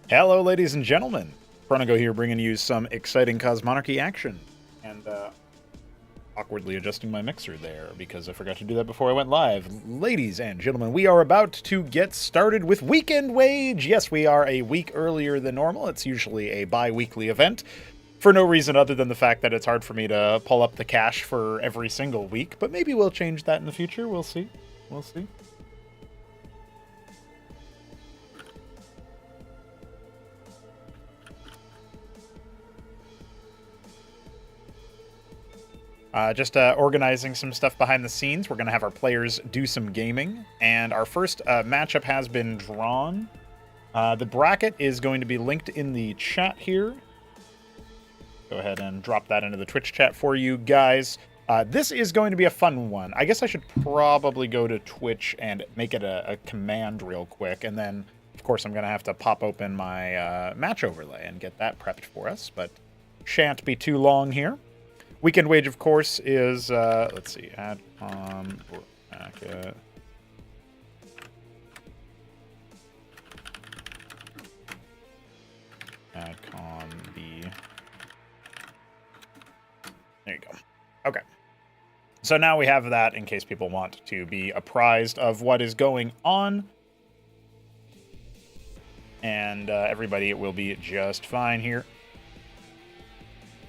Hello, ladies and gentlemen. Chronogo here, bringing you some exciting Cosmonarchy action. And, awkwardly adjusting my mixer there, because I forgot to do that before I went live. Ladies and gentlemen, we are about to get started with Weekendwage! Yes, we are a week earlier than normal. It's usually a bi-weekly event, for no reason other than the fact that it's hard for me to pull up the cache for every single week, but maybe we'll change that in the future. We'll see. We'll see. Just organizing some stuff behind the scenes. We're going to have our players do some gaming. And our first matchup has been drawn. The bracket is going to be linked in the chat here. Go ahead and drop that into the Twitch chat for you guys. This is going to be a fun one. I guess I should probably go to Twitch and make it a command real quick. And then, of course, I'm going to have to pop open my match overlay and get that prepped for us. But shan't be too long here. Weekendwage, of course, is, let's see, AdCom, bracket. AdCom B. There you go. Okay. So now we have that in case people want to be apprised of what is going on. And everybody will be just fine here.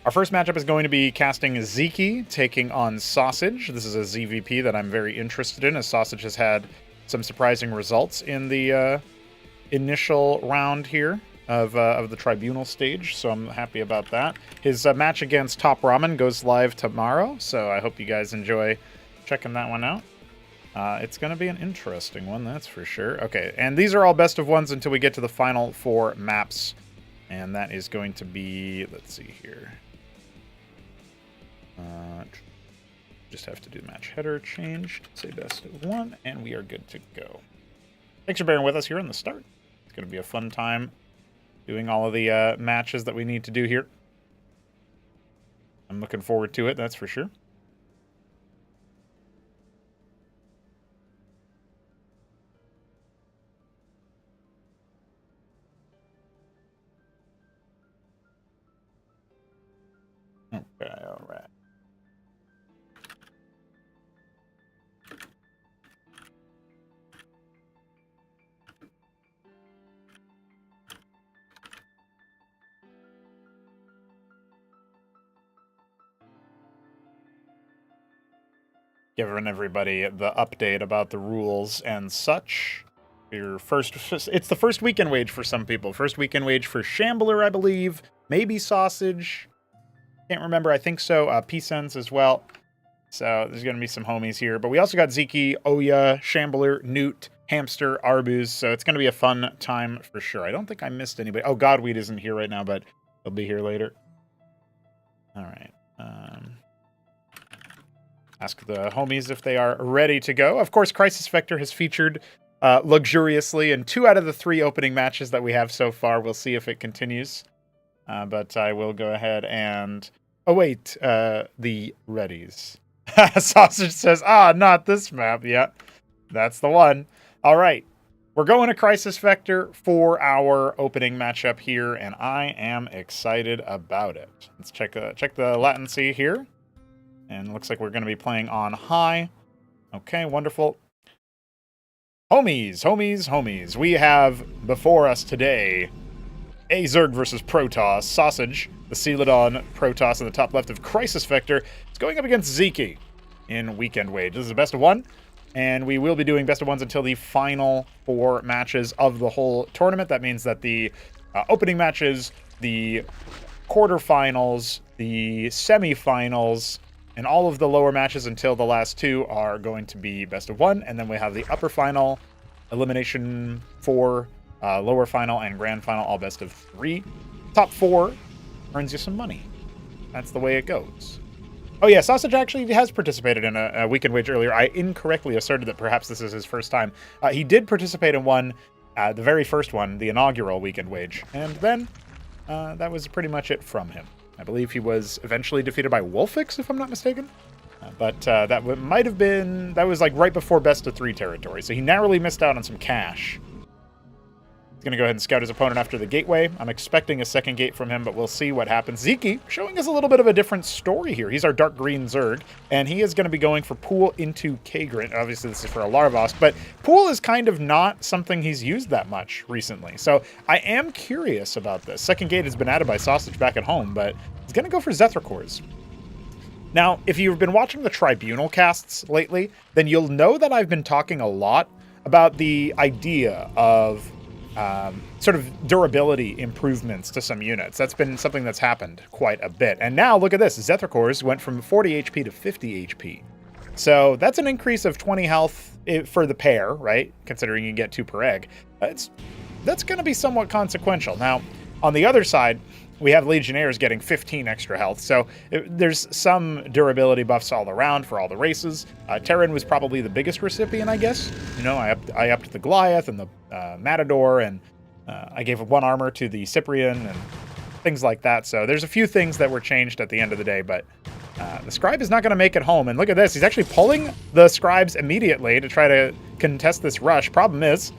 Our first matchup is going to be casting Zeke taking on Sausage. This is a ZVP that I'm very interested in, as Sausage has had some surprising results in the initial round here of the Tribunal stage, so I'm happy about that. His match against Top Ramen goes live tomorrow, so I hope you guys enjoy checking that one out. It's going to be an interesting one, that's for sure. Okay, and these are all best of ones until we get to the final 4 maps, and that is going to be, let's see here. Just have to do the match header change, say best of 1, and we are good to go. Thanks for bearing with us here on the start. It's going to be a fun time doing all of the matches that we need to do here. I'm looking forward to it, that's for sure. Okay, all right. Giving everybody the update about the rules and such. It's the first Weekendwage for some people. First Weekendwage for Shambler, I believe. Maybe Sausage. Can't remember. I think so. P-Sense as well. So there's going to be some homies here. But we also got Zeke, Oya, Shambler, Newt, Hamster, Arbuz. So it's going to be a fun time for sure. I don't think I missed anybody. Oh, Godweed isn't here right now, but he'll be here later. All right. Ask the homies if they are ready to go. Of course, Crisis Vector has featured luxuriously in 2 out of the 3 opening matches that we have so far. We'll see if it continues. But I will go ahead and await the readies. Sausage says, not this map. Yeah, that's the one. All right. We're going to Crisis Vector for our opening matchup here, and I am excited about it. Let's check the latency here. And it looks like we're going to be playing on high. Okay, wonderful. Homies. We have before us today a Zerg versus Protoss. Sausage, the Celadon Protoss in the top left of Crisis Vector, is going up against Zeke in Weekendwage. This is a best of 1, and we will be doing best of 1s until the final 4 matches of the whole tournament. That means that the opening matches, the quarterfinals, the semifinals, and all of the lower matches until the last 2 are going to be best of 1, and then we have the upper final, elimination 4, lower final, and grand final, all best of 3. Top 4 earns you some money. That's the way it goes. Oh yeah, Sausage actually has participated in a Weekendwage earlier. I incorrectly asserted that perhaps this is his first time. He did participate in one, the very first one, the inaugural Weekendwage, and then that was pretty much it from him. I believe he was eventually defeated by Wolfix, if I'm not mistaken. But that might have been... That was like right before best of 3 territory, so he narrowly missed out on some cash. going to go ahead and scout his opponent after the gateway. I'm expecting a second gate from him, but we'll see what happens. Ziki showing us a little bit of a different story here. He's our dark green Zerg, and he is going to be going for Pool into Kagrant. Obviously, this is for a Larvosk, but Pool is kind of not something he's used that much recently. So I am curious about this. Second gate has been added by Sausage back at home, but he's going to go for Zethra-Cores. Now, if you've been watching the Tribunal casts lately, then you'll know that I've been talking a lot about the idea of sort of durability improvements to some units. That's been something that's happened quite a bit. And now, look at this. Zethra-Cores went from 40 HP to 50 HP. So that's an increase of 20 health for the pair, right? Considering you get 2 per egg. That's going to be somewhat consequential. Now, on the other side, we have Legionnaires getting 15 extra health, so there's some durability buffs all around for all the races. Terran was probably the biggest recipient, I guess. You know, I upped the Goliath and the Matador, and I gave 1 armor to the Cyprian and things like that. So there's a few things that were changed at the end of the day, but the Scribe is not going to make it home. And look at this, he's actually pulling the Scribes immediately to try to contest this rush. Problem is,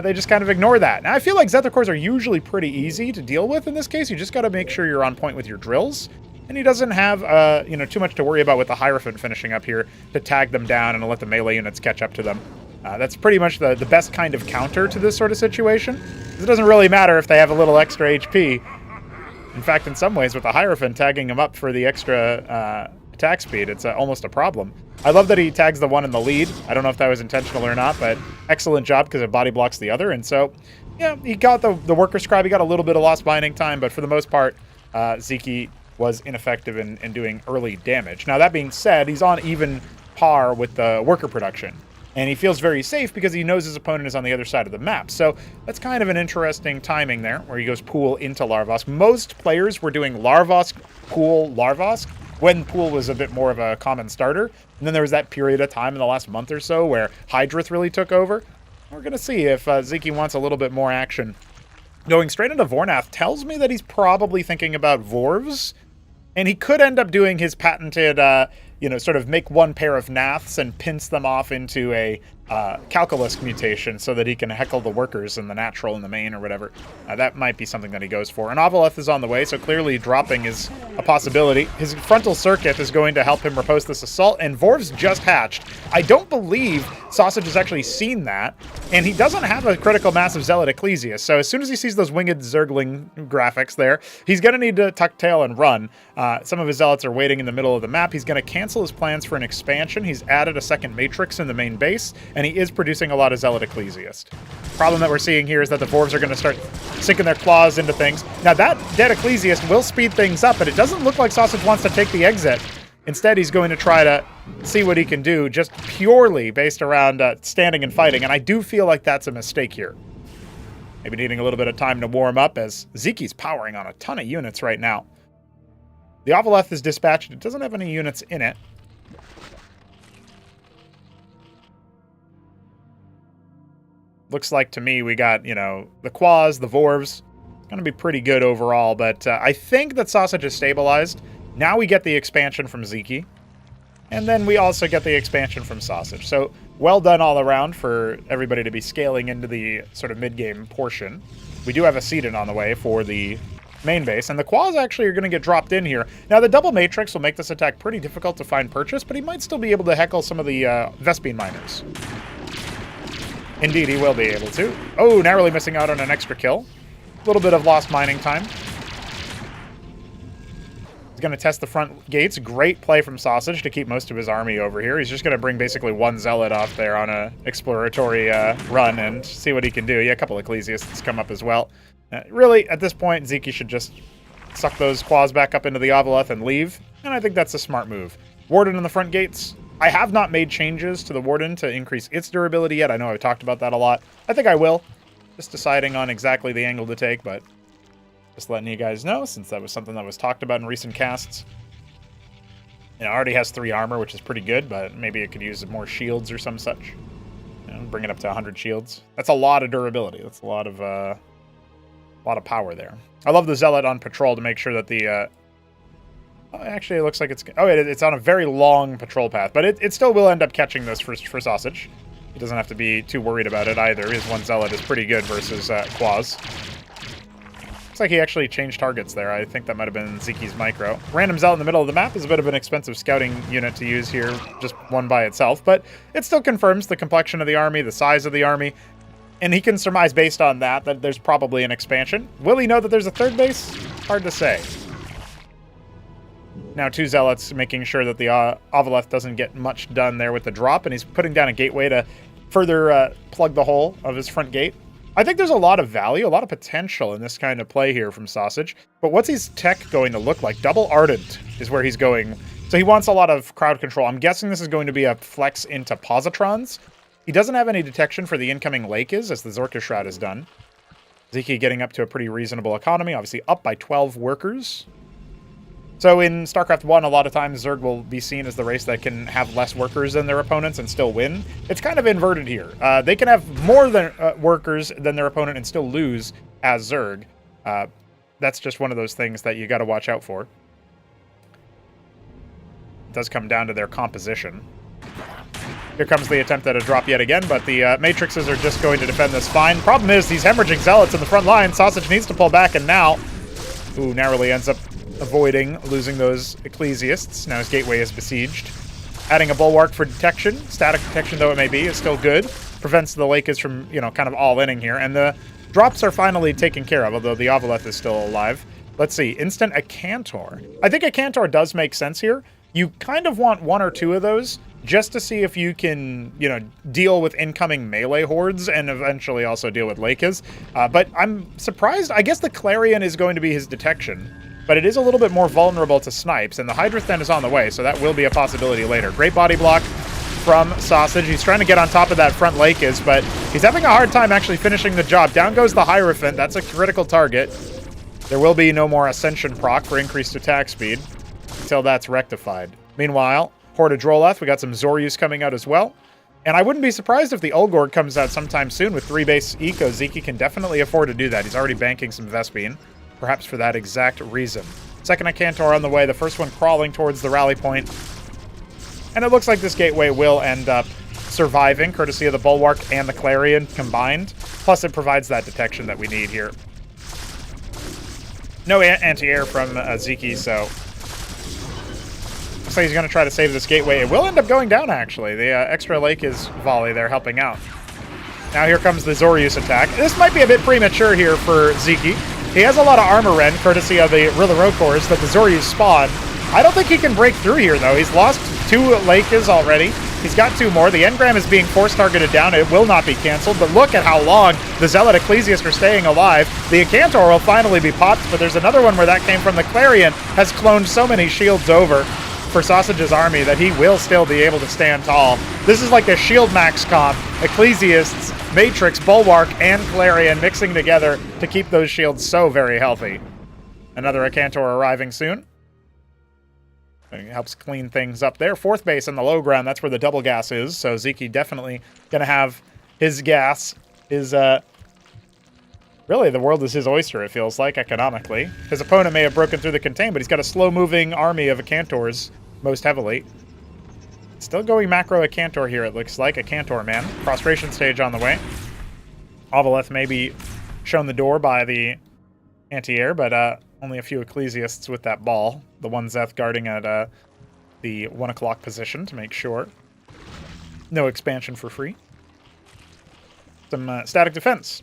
they just kind of ignore that. Now, I feel like Zethra-Cores are usually pretty easy to deal with in this case. You just got to make sure you're on point with your drills. And he doesn't have, too much to worry about with the Hierophant finishing up here to tag them down and let the melee units catch up to them. That's pretty much the best kind of counter to this sort of situation. It doesn't really matter if they have a little extra HP. In fact, in some ways, with the Hierophant tagging him up for the extra attack speed, it's almost a problem. I love that he tags the one in the lead. I don't know if that was intentional or not, but excellent job because it body blocks the other. And so, yeah, he got the Worker Scribe. He got a little bit of lost binding time, but for the most part, Ziki was ineffective in doing early damage. Now, that being said, he's on even par with the Worker production. And he feels very safe because he knows his opponent is on the other side of the map. So that's kind of an interesting timing there, where he goes Pool into Larvosk. Most players were doing Larvosk, Pool, Larvosk, when Pool was a bit more of a common starter. And then there was that period of time in the last month or so where Hydrith really took over. We're going to see if Ziki wants a little bit more action. Going straight into Vornath tells me that he's probably thinking about Vorvs. And he could end up doing his patented, sort of make 1 pair of Naths and pinch them off into a Calculus mutation so that he can heckle the workers in the natural and the main or whatever. That might be something that he goes for. And Avaleth is on the way, so clearly dropping is a possibility. His frontal circuit is going to help him repose this assault, and Vorv's just hatched. I don't believe Sausage has actually seen that, and he doesn't have a critical mass of Zealot Ecclesiast, so as soon as he sees those winged Zergling graphics there, he's going to need to tuck tail and run. Some of his Zealots are waiting in the middle of the map. He's going to cancel his plans for an expansion. He's added a second Matrix in the main base, and he is producing a lot of Zealot Ecclesiast. Problem that we're seeing here is that the Vorvs are going to start sinking their claws into things. Now, that dead Ecclesiast will speed things up, but it doesn't look like Sausage wants to take the exit. Instead, he's going to try to see what he can do just purely based around standing and fighting, and I do feel like that's a mistake here. Maybe needing a little bit of time to warm up as Ziki's powering on a ton of units right now. The Avaleth is dispatched. It doesn't have any units in it. Looks like to me we got, the Quas, the Vorvs. It's going to be pretty good overall, but I think that Sausage is stabilized. Now we get the expansion from Ziki, and then we also get the expansion from Sausage. So well done all around for everybody to be scaling into the sort of mid-game portion. We do have a Seedon on the way for the main base, and the Quas actually are going to get dropped in here. Now, the double Matrix will make this attack pretty difficult to find purchase, but he might still be able to heckle some of the Vespene miners. Indeed, he will be able to. Oh, narrowly missing out on an extra kill. A little bit of lost mining time. He's going to test the front gates. Great play from Sausage to keep most of his army over here. He's just going to bring basically 1 Zealot off there on a exploratory run and see what he can do. Yeah, a couple of Ecclesiasts come up as well. Really, at this point, Ziki should just suck those Quas back up into the Avaleth and leave. And I think that's a smart move. Warden in the front gates. I have not made changes to the Warden to increase its durability yet. I know I've talked about that a lot. I think I will. Just deciding on exactly the angle to take, but just letting you guys know, since that was something that was talked about in recent casts. It already has 3 armor, which is pretty good, but maybe it could use more shields or some such. Bring it up to 100 shields. That's a lot of durability. That's a lot of power there. I love the Zealot on patrol to make sure that the... actually, it looks like it's... Oh, it's on a very long patrol path, but it still will end up catching this for Sausage. He doesn't have to be too worried about it either. His one Zealot is pretty good versus Quaz. Looks like he actually changed targets there. I think that might have been Zeki's micro. Random Zealot in the middle of the map is a bit of an expensive scouting unit to use here, just one by itself, but it still confirms the complexion of the army, the size of the army, and he can surmise based on that there's probably an expansion. Will he know that there's a third base? Hard to say. Now 2 Zealots making sure that the Avaleth doesn't get much done there with the drop, and he's putting down a gateway to further plug the hole of his front gate. I think there's a lot of value, a lot of potential in this kind of play here from Sausage. But what's his tech going to look like? Double Ardent is where he's going. So he wants a lot of crowd control. I'm guessing this is going to be a flex into Positrons. He doesn't have any detection for the incoming Lake as the Zorka Shroud is done. Zeki getting up to a pretty reasonable economy, obviously up by 12 workers. So in StarCraft 1, a lot of times Zerg will be seen as the race that can have less workers than their opponents and still win. It's kind of inverted here. They can have more than workers than their opponent and still lose as Zerg. That's just one of those things that you got to watch out for. It does come down to their composition. Here comes the attempt at a drop yet again, but the Matrixes are just going to defend this fine. Problem is, these hemorrhaging Zealots in the front line. Sausage needs to pull back, and now... Ooh, narrowly ends up avoiding losing those Ecclesiasts. Now his gateway is besieged. Adding a Bulwark for detection, static detection though it may be, is still good. Prevents the Lakers from, you know, kind of all-inning here. And the drops are finally taken care of, although the Avaleth is still alive. Let's see, instant a Cantor. I think a Cantor does make sense here. You kind of want 1 or 2 of those just to see if you can, you know, deal with incoming melee hordes and eventually also deal with Lakers. But I'm surprised. I guess the Clarion is going to be his detection. But it is a little bit more vulnerable to snipes, and the Hydra then is on the way, so that will be a possibility later. Great body block from Sausage. He's trying to get on top of that front Lakers, but he's having a hard time actually finishing the job. Down goes the Hierophant. That's a critical target. There will be no more Ascension proc for increased attack speed until that's rectified. Meanwhile, Horde of Droleth, we got some Zoryus coming out as well. And I wouldn't be surprised if the Ulgord comes out sometime soon with 3 base eco. Zeki can definitely afford to do that. He's already banking some Vespene. Perhaps for that exact reason. Second Akantor on the way, the first one crawling towards the rally point. And it looks like this gateway will end up surviving, courtesy of the Bulwark and the Clarion combined. Plus it provides that detection that we need here. No anti-air from Zeki, so... Looks like he's going to try to save this gateway. It will end up going down, actually. The extra Lake is volley there helping out. Now here comes the Zoryus attack. This might be a bit premature here for Zeki. He has a lot of armor rend, courtesy of the Rilla cores that the Zoryus spawn. I don't think he can break through here, though. He's lost 2 Lakers already. He's got 2 more. The Engram is being force targeted down. It will not be canceled, but look at how long the Zealot Ecclesiast are staying alive. The Akantor will finally be popped, but there's another one where that came from. The Clarion has cloned so many shields over for Sausage's army that he will still be able to stand tall. This is like a shield max comp. Ecclesiasts, Matrix, Bulwark, and Clarion mixing together to keep those shields so very healthy. Another Akantor arriving soon. It helps clean things up there. 4th base on the low ground, that's where the double gas is, so Zeki definitely going to have his gas. Really, the world is his oyster, it feels like, economically. His opponent may have broken through the contain, but he's got a slow-moving army of Acantors, most heavily. Still going macro Akantor here, it looks like. Akantor man. Prostration stage on the way. Avaleth may be shown the door by the anti-air, but only a few Ecclesiasts with that ball. The one Zeth guarding at the 1 o'clock position to make sure. No expansion for free. Some static defense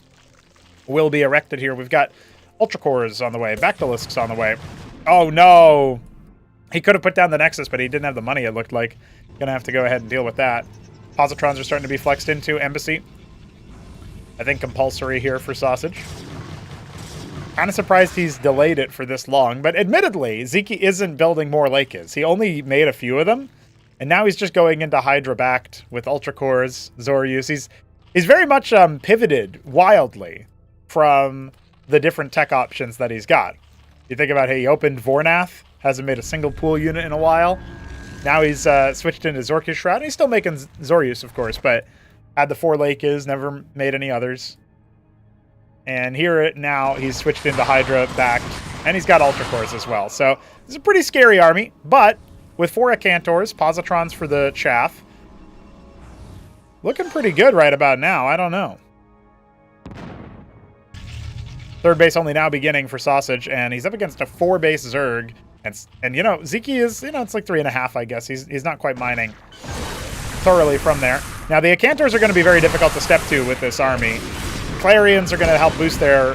will be erected here. We've got Ultra Cores on the way. Bactylisks on the way. Oh, no! He could have put down the Nexus, but he didn't have the money, it looked like. Gonna have to go ahead and deal with that. Positrons are starting to be flexed into. Embassy. I think compulsory here for Sausage. Kind of surprised he's delayed it for this long, but admittedly, Zeki isn't building more Lakers. He only made a few of them, and now he's just going into Hydra-backed with Ultra Cores, Zoryus. He's very much pivoted wildly from the different tech options that he's got. You think about, hey, he opened Vornath, hasn't made a single pool unit in a while. Now he's switched into Zorka Shroud. He's still making Zoryus, of course, but had the 4 Lakers, never made any others. And here now he's switched into Hydra backed, and he's got Ultra Cores as well. So it's a pretty scary army, but with 4 Acantors, Positrons for the chaff, looking pretty good right about now. I don't know. Third base only now beginning for Sausage, and he's up against a 4-base Zerg. And you know, Zeke is, you know, it's like 3.5, I guess. He's not quite mining thoroughly from there. Now, the Acantors are going to be very difficult to step to with this army. Clarions are going to help boost their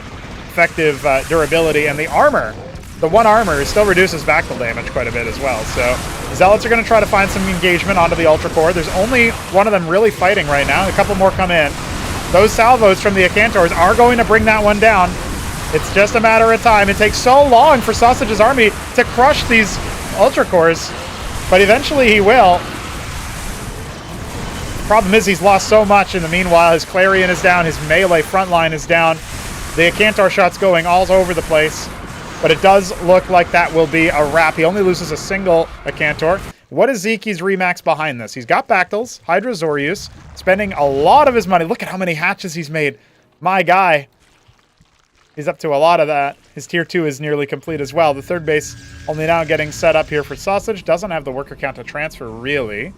effective durability, and the armor, the 1 armor, still reduces backfill damage quite a bit as well. So, Zealots are going to try to find some engagement onto the Ultra Core. There's only one of them really fighting right now. A couple more come in. Those salvos from the Acantors are going to bring that one down. It's just a matter of time. It takes so long for Sausage's army to crush these Ultra Cores, but eventually he will. Problem is he's lost so much in the meanwhile. His Clarion is down, his melee front line is down. The Acantor shot's going all over the place, but it does look like that will be a wrap. He only loses a single Acantor. What is Zeke's Remax behind this? He's got Bactyls, Hydra Zorius, spending a lot of his money. Look at how many hatches he's made. My guy. He's up to a lot of that. His tier 2 is nearly complete as well. The third base only now getting set up here for Sausage. Doesn't have the worker count to transfer, really.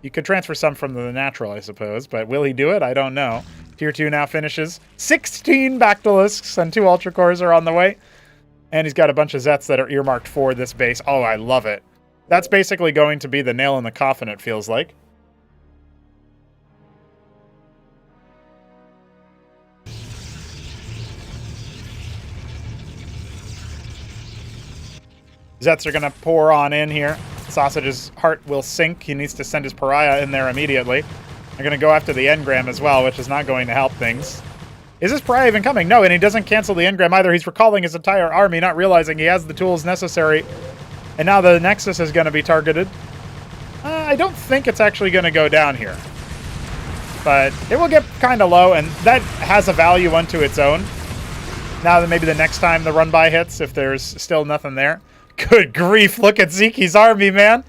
You could transfer some from the natural, I suppose, but will he do it? I don't know. Tier 2 now finishes. 16 Bactylisks and 2 Ultra Cores are on the way. And he's got a bunch of Zets that are earmarked for this base. Oh, I love it. That's basically going to be the nail in the coffin, it feels like. Zets are going to pour on in here. Sausage's heart will sink. He needs to send his Pariah in there immediately. They're going to go after the Engram as well, which is not going to help things. Is this Pariah even coming? No, and he doesn't cancel the Engram either. He's recalling his entire army, not realizing he has the tools necessary. And now the Nexus is going to be targeted. I don't think it's actually going to go down here. But it will get kind of low, and that has a value unto its own. Now that maybe the next time the run-by hits, if there's still nothing there. Good grief, look at Zeke's army, man.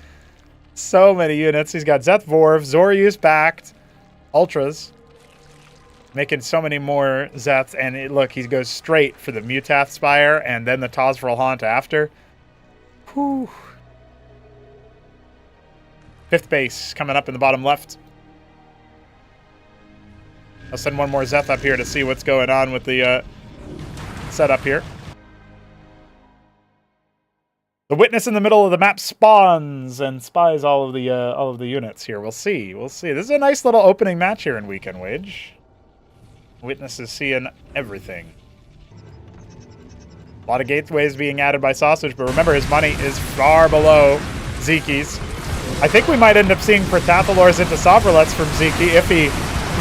So many units. He's got Zeth Vorv, Zorius backed, Ultras. Making so many more Zeths, and look, he goes straight for the Mutath Spire and then the Tozvril Haunt after. Whew. 5th base coming up in the bottom left. I'll send one more Zeth up here to see what's going on with the setup here. The Witness in the middle of the map spawns and spies all of the units here. We'll see. We'll see. This is a nice little opening match here in Weekendwage. Witness is seeing everything. A lot of gateways being added by Sausage, but remember his money is far below Zeke's. I think we might end up seeing Protathalors into Sovralets from Zeke if he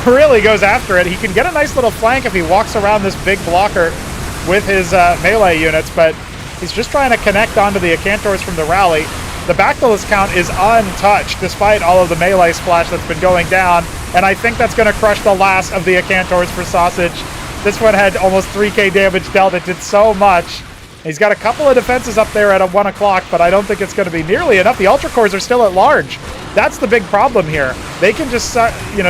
really goes after it. He can get a nice little flank if he walks around this big blocker with his melee units, but he's just trying to connect onto the Acantors from the rally. The Bactylus count is untouched despite all of the melee splash that's been going down, and I think that's going to crush the last of the Acantors for Sausage. This one had almost 3k damage dealt. It did so much. He's got a couple of defenses up there at a 1 o'clock, but I don't think it's going to be nearly enough. The Ultra Cores are still at large. That's the big problem here. They can just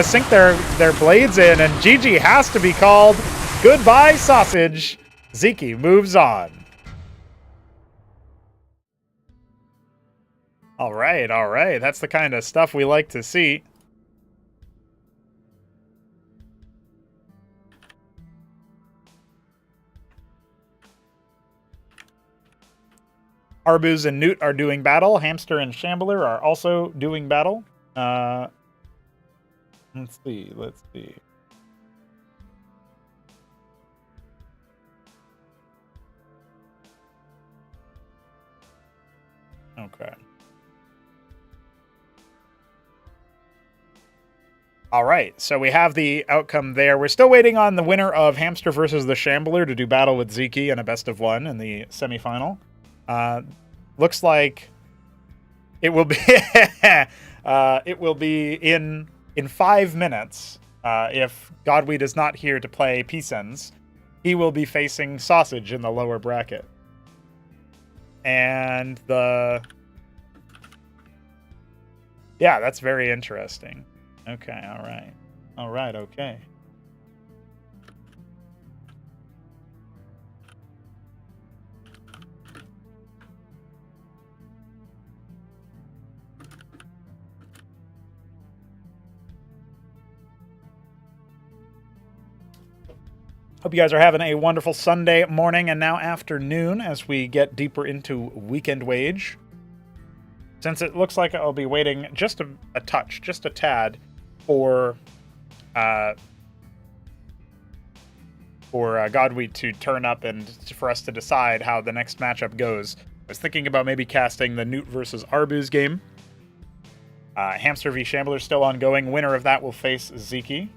sink their blades in, and GG has to be called. Goodbye, Sausage. Zeke moves on. All right. That's the kind of stuff we like to see. Arbuz and Newt are doing battle. Hamster and Shambler are also doing battle. Let's see. Okay. All right, so we have the outcome there. We're still waiting on the winner of Hamster versus the Shambler to do battle with Zeke in a best of one in the semifinal. Looks like it will be in 5 minutes. If Godweed is not here to play Peace Ends, he will be facing Sausage in the lower bracket. And yeah, that's very interesting. Okay, all right, okay. Hope you guys are having a wonderful Sunday morning and now afternoon as we get deeper into Weekendwage. Since it looks like I'll be waiting just a touch, just a tad, for Godweek to turn up and for us to decide how the next matchup goes. I was thinking about maybe casting the Newt versus Arbuz game. Hamster v Shambler still ongoing. Winner of that will face Zeke.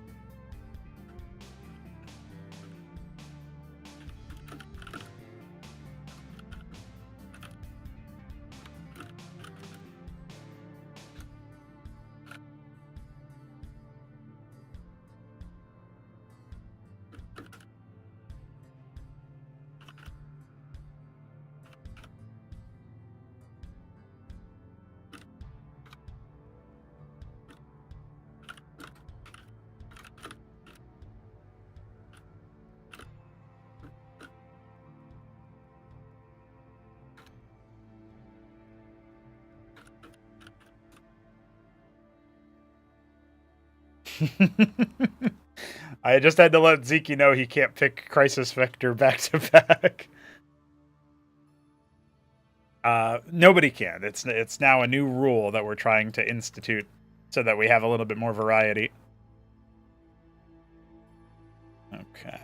I just had to let Zeke know he can't pick Crisis Vector back to back. Nobody can. It's now a new rule that we're trying to institute so that we have a little bit more variety. Okay.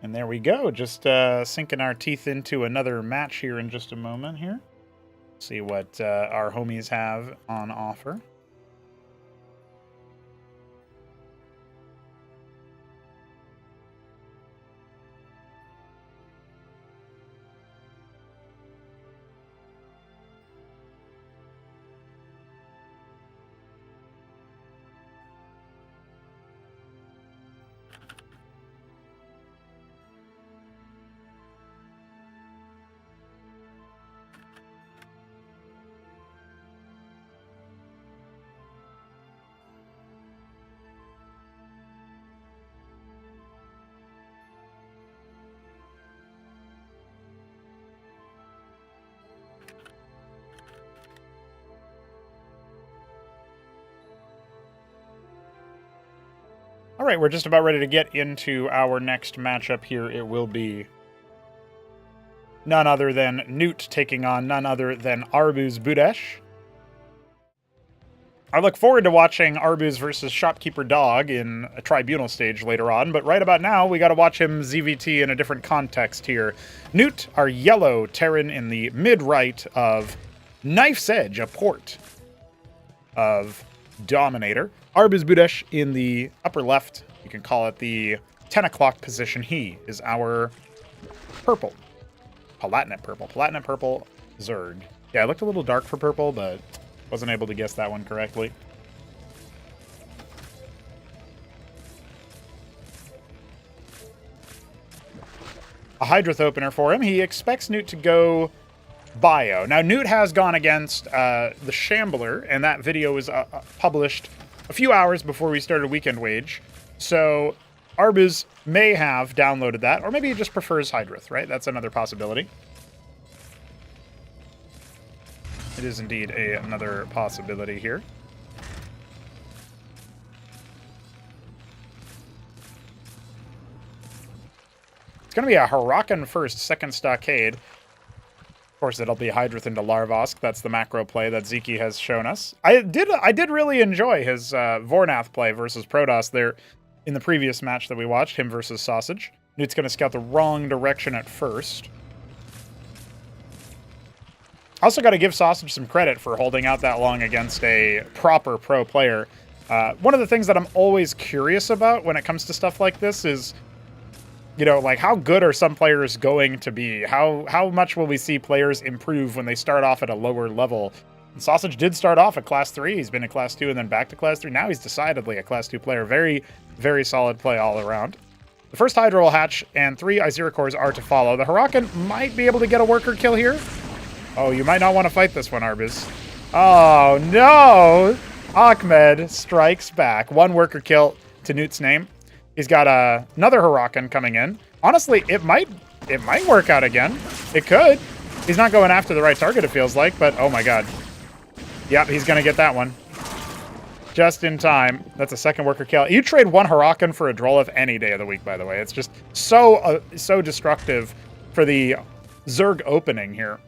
And there we go, just sinking our teeth into another match here in just a moment here. See what our homies have on offer. All right, we're just about ready to get into our next matchup here. It will be none other than Newt taking on none other than Arbuz Budesh. I look forward to watching Arbuz versus Shopkeeper Dog in a tribunal stage later on, but right about now, we got to watch him ZVT in a different context here. Newt, our yellow Terran in the mid-right of Knife's Edge, a port of Dominator. Arbuz Budesh in the upper left. You can call it the 10 o'clock position. He is our purple. Palatinate purple. Palatinate purple Zerg. Yeah, it looked a little dark for purple, but wasn't able to guess that one correctly. A Hydroth opener for him. He expects Newt to go bio. Now, Newt has gone against the Shambler, and that video was published a few hours before we started Weekendwage. So Arbuz may have downloaded that, or maybe he just prefers Hydroth, right? That's another possibility. It is indeed another possibility here. It's going to be a Hurakan first, second Stockade. Of course, it'll be Hydroth into Larvosk. That's the macro play that Zeke has shown us. I did really enjoy his Vornath play versus Protoss there in the previous match that we watched, him versus Sausage. Newt's going to scout the wrong direction at first. Also got to give Sausage some credit for holding out that long against a proper pro player. One of the things that I'm always curious about when it comes to stuff like this is, you know, like, how good are some players going to be? How much will we see players improve when they start off at a lower level? And Sausage did start off at Class 3. He's been in Class 2 and then back to Class 3. Now he's decidedly a Class 2 player. Very, very solid play all around. The first Hydra will hatch, and 3 Iziricors are to follow. The Huracan might be able to get a worker kill here. Oh, you might not want to fight this one, Arbus. Oh, no! Ahmed strikes back. 1 worker kill to Newt's name. He's got another Huracan coming in. Honestly, it might work out again. It could. He's not going after the right target, it feels like, but oh my god. Yep, he's going to get that one. Just in time. That's a second worker kill. You trade 1 Huracan for a Drolith any day of the week, by the way. It's just so destructive for the Zerg opening here.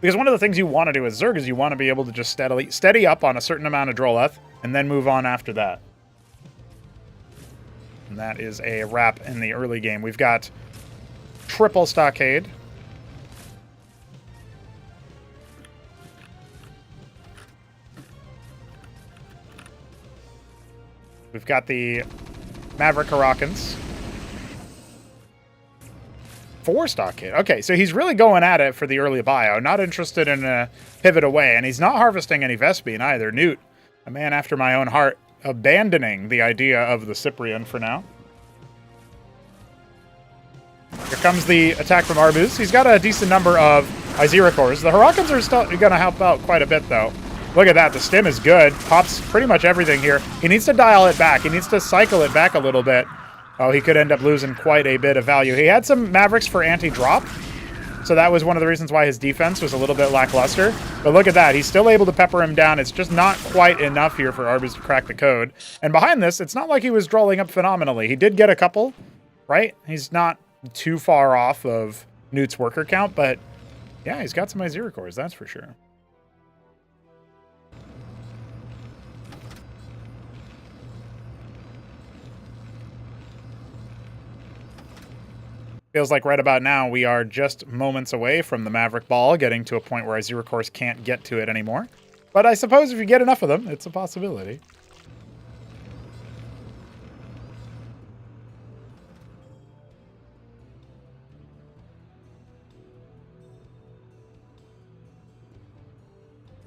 Because one of the things you want to do with Zerg is you want to be able to just steady up on a certain amount of Drolith and then move on after that. And that is a wrap in the early game. We've got triple Stockade. We've got the Maverick Huracans. 4 Stockade. Okay, so he's really going at it for the early bio. Not interested in a pivot away. And he's not harvesting any Vespene either. Newt, a man after my own heart, abandoning the idea of the Cyprian for now. Here comes the attack from Arbus. He's got a decent number of Iziricors. The Huracans are still going to help out quite a bit, though. Look at that. The stim is good. Pops pretty much everything here. He needs to dial it back. He needs to cycle it back a little bit. Oh, he could end up losing quite a bit of value. He had some Mavericks for anti-drop, so that was one of the reasons why his defense was a little bit lackluster. But look at that. He's still able to pepper him down. It's just not quite enough here for Arbus to crack the code. And behind this, it's not like he was drawing up phenomenally. He did get a couple, right? He's not too far off of Newt's worker count, but yeah, he's got some Iziricors, that's for sure. Feels like right about now we are just moments away from the Maverick Ball getting to a point where Iziricors can't get to it anymore. But I suppose if you get enough of them, it's a possibility.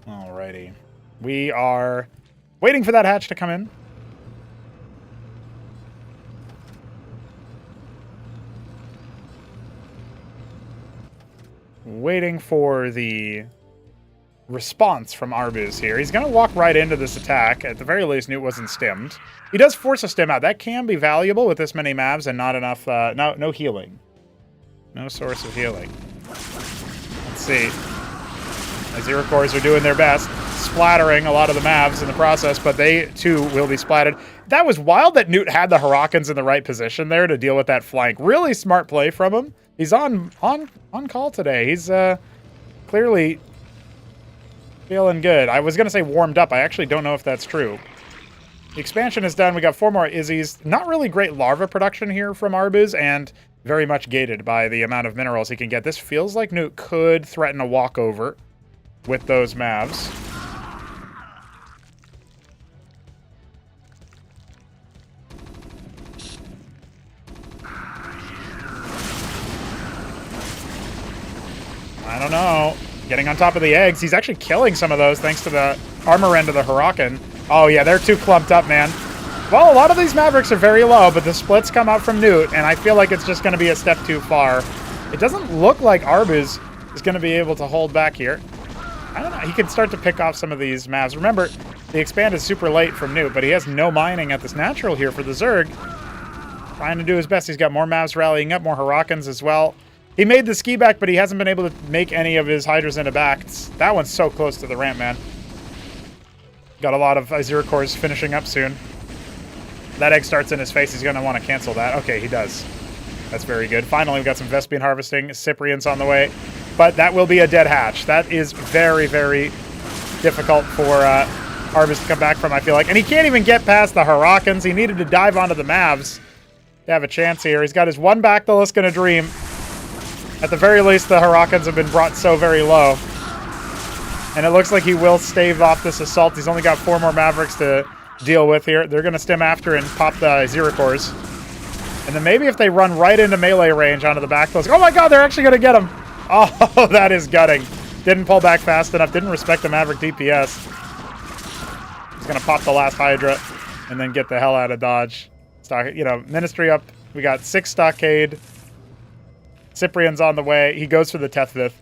Alrighty. We are waiting for that hatch to come in. Waiting for the response from Arbus here. He's going to walk right into this attack. At the very least, Newt wasn't stimmed. He does force a stim out. That can be valuable with this many Mavs and not enough, no healing. No source of healing. Let's see. Iziricors are doing their best, splattering a lot of the Mavs in the process, but they, too, will be splatted. That was wild that Newt had the Huracans in the right position there to deal with that flank. Really smart play from him. He's on call today. He's clearly feeling good. I was going to say warmed up. I actually don't know if that's true. The expansion is done. We got 4 more Izzies. Not really great larva production here from Arbus, and very much gated by the amount of minerals he can get. This feels like Newt could threaten a walkover with those Mavs. I don't know. Getting on top of the eggs. He's actually killing some of those thanks to the armor end of the Huracan. Oh yeah, they're too clumped up, man. Well, a lot of these Mavericks are very low, but the splits come out from Newt, and I feel like it's just going to be a step too far. It doesn't look like Arbus is going to be able to hold back here. I don't know. He can start to pick off some of these Mavs. Remember, the expand is super late from Newt, but he has no mining at this natural here for the Zerg. Trying to do his best. He's got more Mavs rallying up, more Huracans as well. He made the ski back, but he hasn't been able to make any of his Hydras into backs. That one's so close to the ramp, man. Got a lot of Iziricors finishing up soon. That egg starts in his face. He's going to want to cancel that. Okay, he does. That's very good. Finally, we've got some Vespene harvesting. Cyprian's on the way. But that will be a dead hatch. That is very, very difficult for Arbus to come back from, I feel like. And he can't even get past the Huracans. He needed to dive onto the Mavs to have a chance here. He's got his one back, the Lisk gonna Dream. At the very least, the Huracans have been brought so very low. And it looks like he will stave off this assault. He's only got 4 more Mavericks to deal with here. They're going to stem after and pop the Iziricors. And then maybe if they run right into melee range onto the back close. Oh my god, they're actually going to get him. Oh, that is gutting. Didn't pull back fast enough. Didn't respect the Maverick DPS. He's going to pop the last Hydra and then get the hell out of dodge. You know, Ministry up. We got 6 Stockade. Cyprian's on the way. He goes for the Tethvith.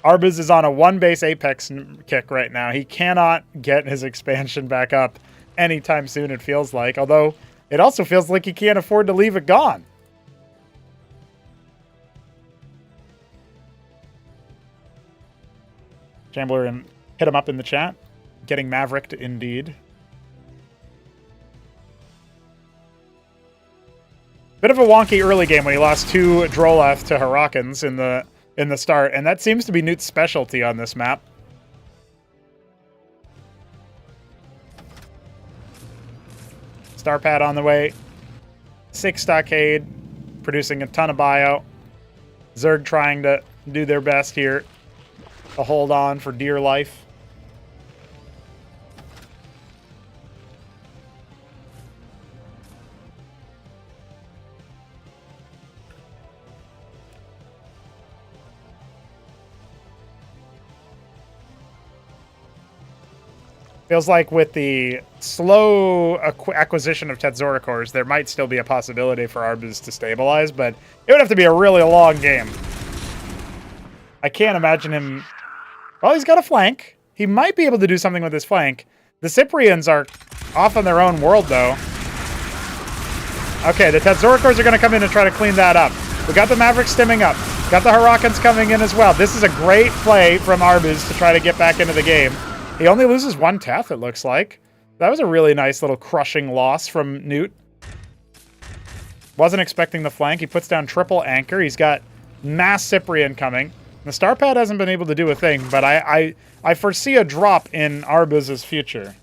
Arbiz is on a 1-base Apex kick right now. He cannot get his expansion back up anytime soon, it feels like. Although, it also feels like he can't afford to leave it gone. Shambler and hit him up in the chat. Getting Mavericked indeed. Bit of a wonky early game when he lost 2 Droleth to Harakans in the start, and that seems to be Newt's specialty on this map. Starpad on the way. 6 Stockade, producing a ton of bio. Zerg trying to do their best here to hold on for dear life. Feels like with the slow acquisition of Tetzoricors, there might still be a possibility for Arbiz to stabilize, but it would have to be a really long game. I can't imagine him... Well, he's got a flank. He might be able to do something with his flank. The Cyprians are off on their own world, though. Okay, the Tetzoricors are going to come in and try to clean that up. We got the Mavericks stimming up. Got the Harakans coming in as well. This is a great play from Arbiz to try to get back into the game. He only loses 1 Teth, it looks like. That was a really nice little crushing loss from Newt. Wasn't expecting the flank. He puts down triple anchor. He's got mass Cyprian coming. The Starpad hasn't been able to do a thing, but I foresee a drop in Arbiz's future.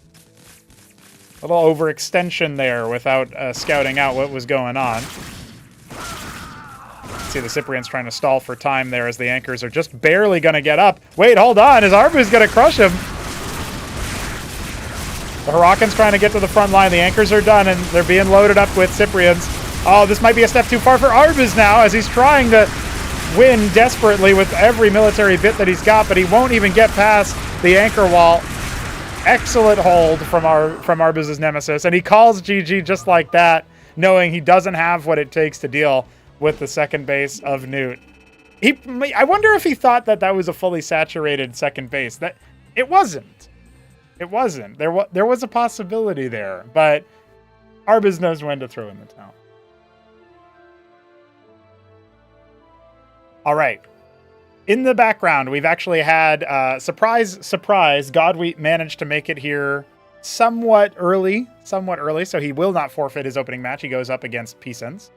A little overextension there without scouting out what was going on. See the Cyprians trying to stall for time there as the anchors are just barely going to get up. Wait, hold on. Is Arbiz going to crush him? The Huracan's trying to get to the front line. The anchors are done, and they're being loaded up with Cyprians. Oh, this might be a step too far for Arbiz now, as he's trying to win desperately with every military bit that he's got, but he won't even get past the anchor wall. Excellent hold from Arbiz's nemesis, and he calls GG just like that, knowing he doesn't have what it takes to deal with the second base of Newt. I wonder if he thought that that was a fully saturated second base. That it wasn't. It wasn't. There was a possibility there, but Arbiz knows when to throw in the towel. All right. In the background, we've actually had, surprise, Godwheat managed to make it here somewhat early, so he will not forfeit his opening match. He goes up against Peasants.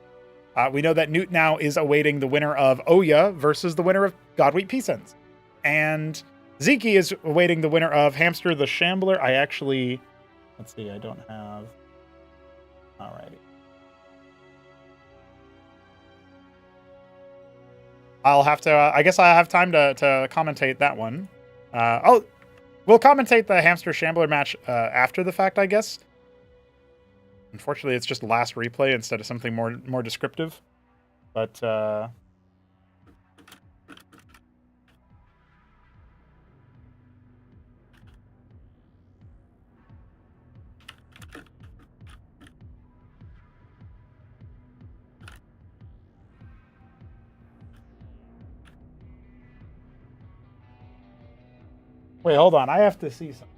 We know that Newt now is awaiting the winner of Oya versus the winner of Godwheat Peasants. And Zeke is awaiting the winner of Hamster the Shambler. Let's see, I don't have... Alrighty. I'll have to, I guess I have time to commentate that one. We'll commentate the Hamster Shambler match after the fact, I guess. Unfortunately, it's just last replay instead of something more descriptive. But, wait, hold on. I have to see something.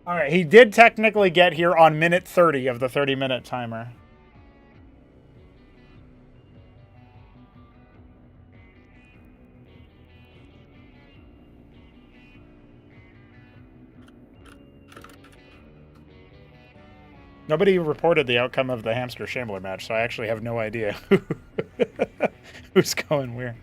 All right, he did technically get here on minute 30 of the 30-minute timer. Nobody reported the outcome of the Hamster Shambler match, so I actually have no idea who's going where.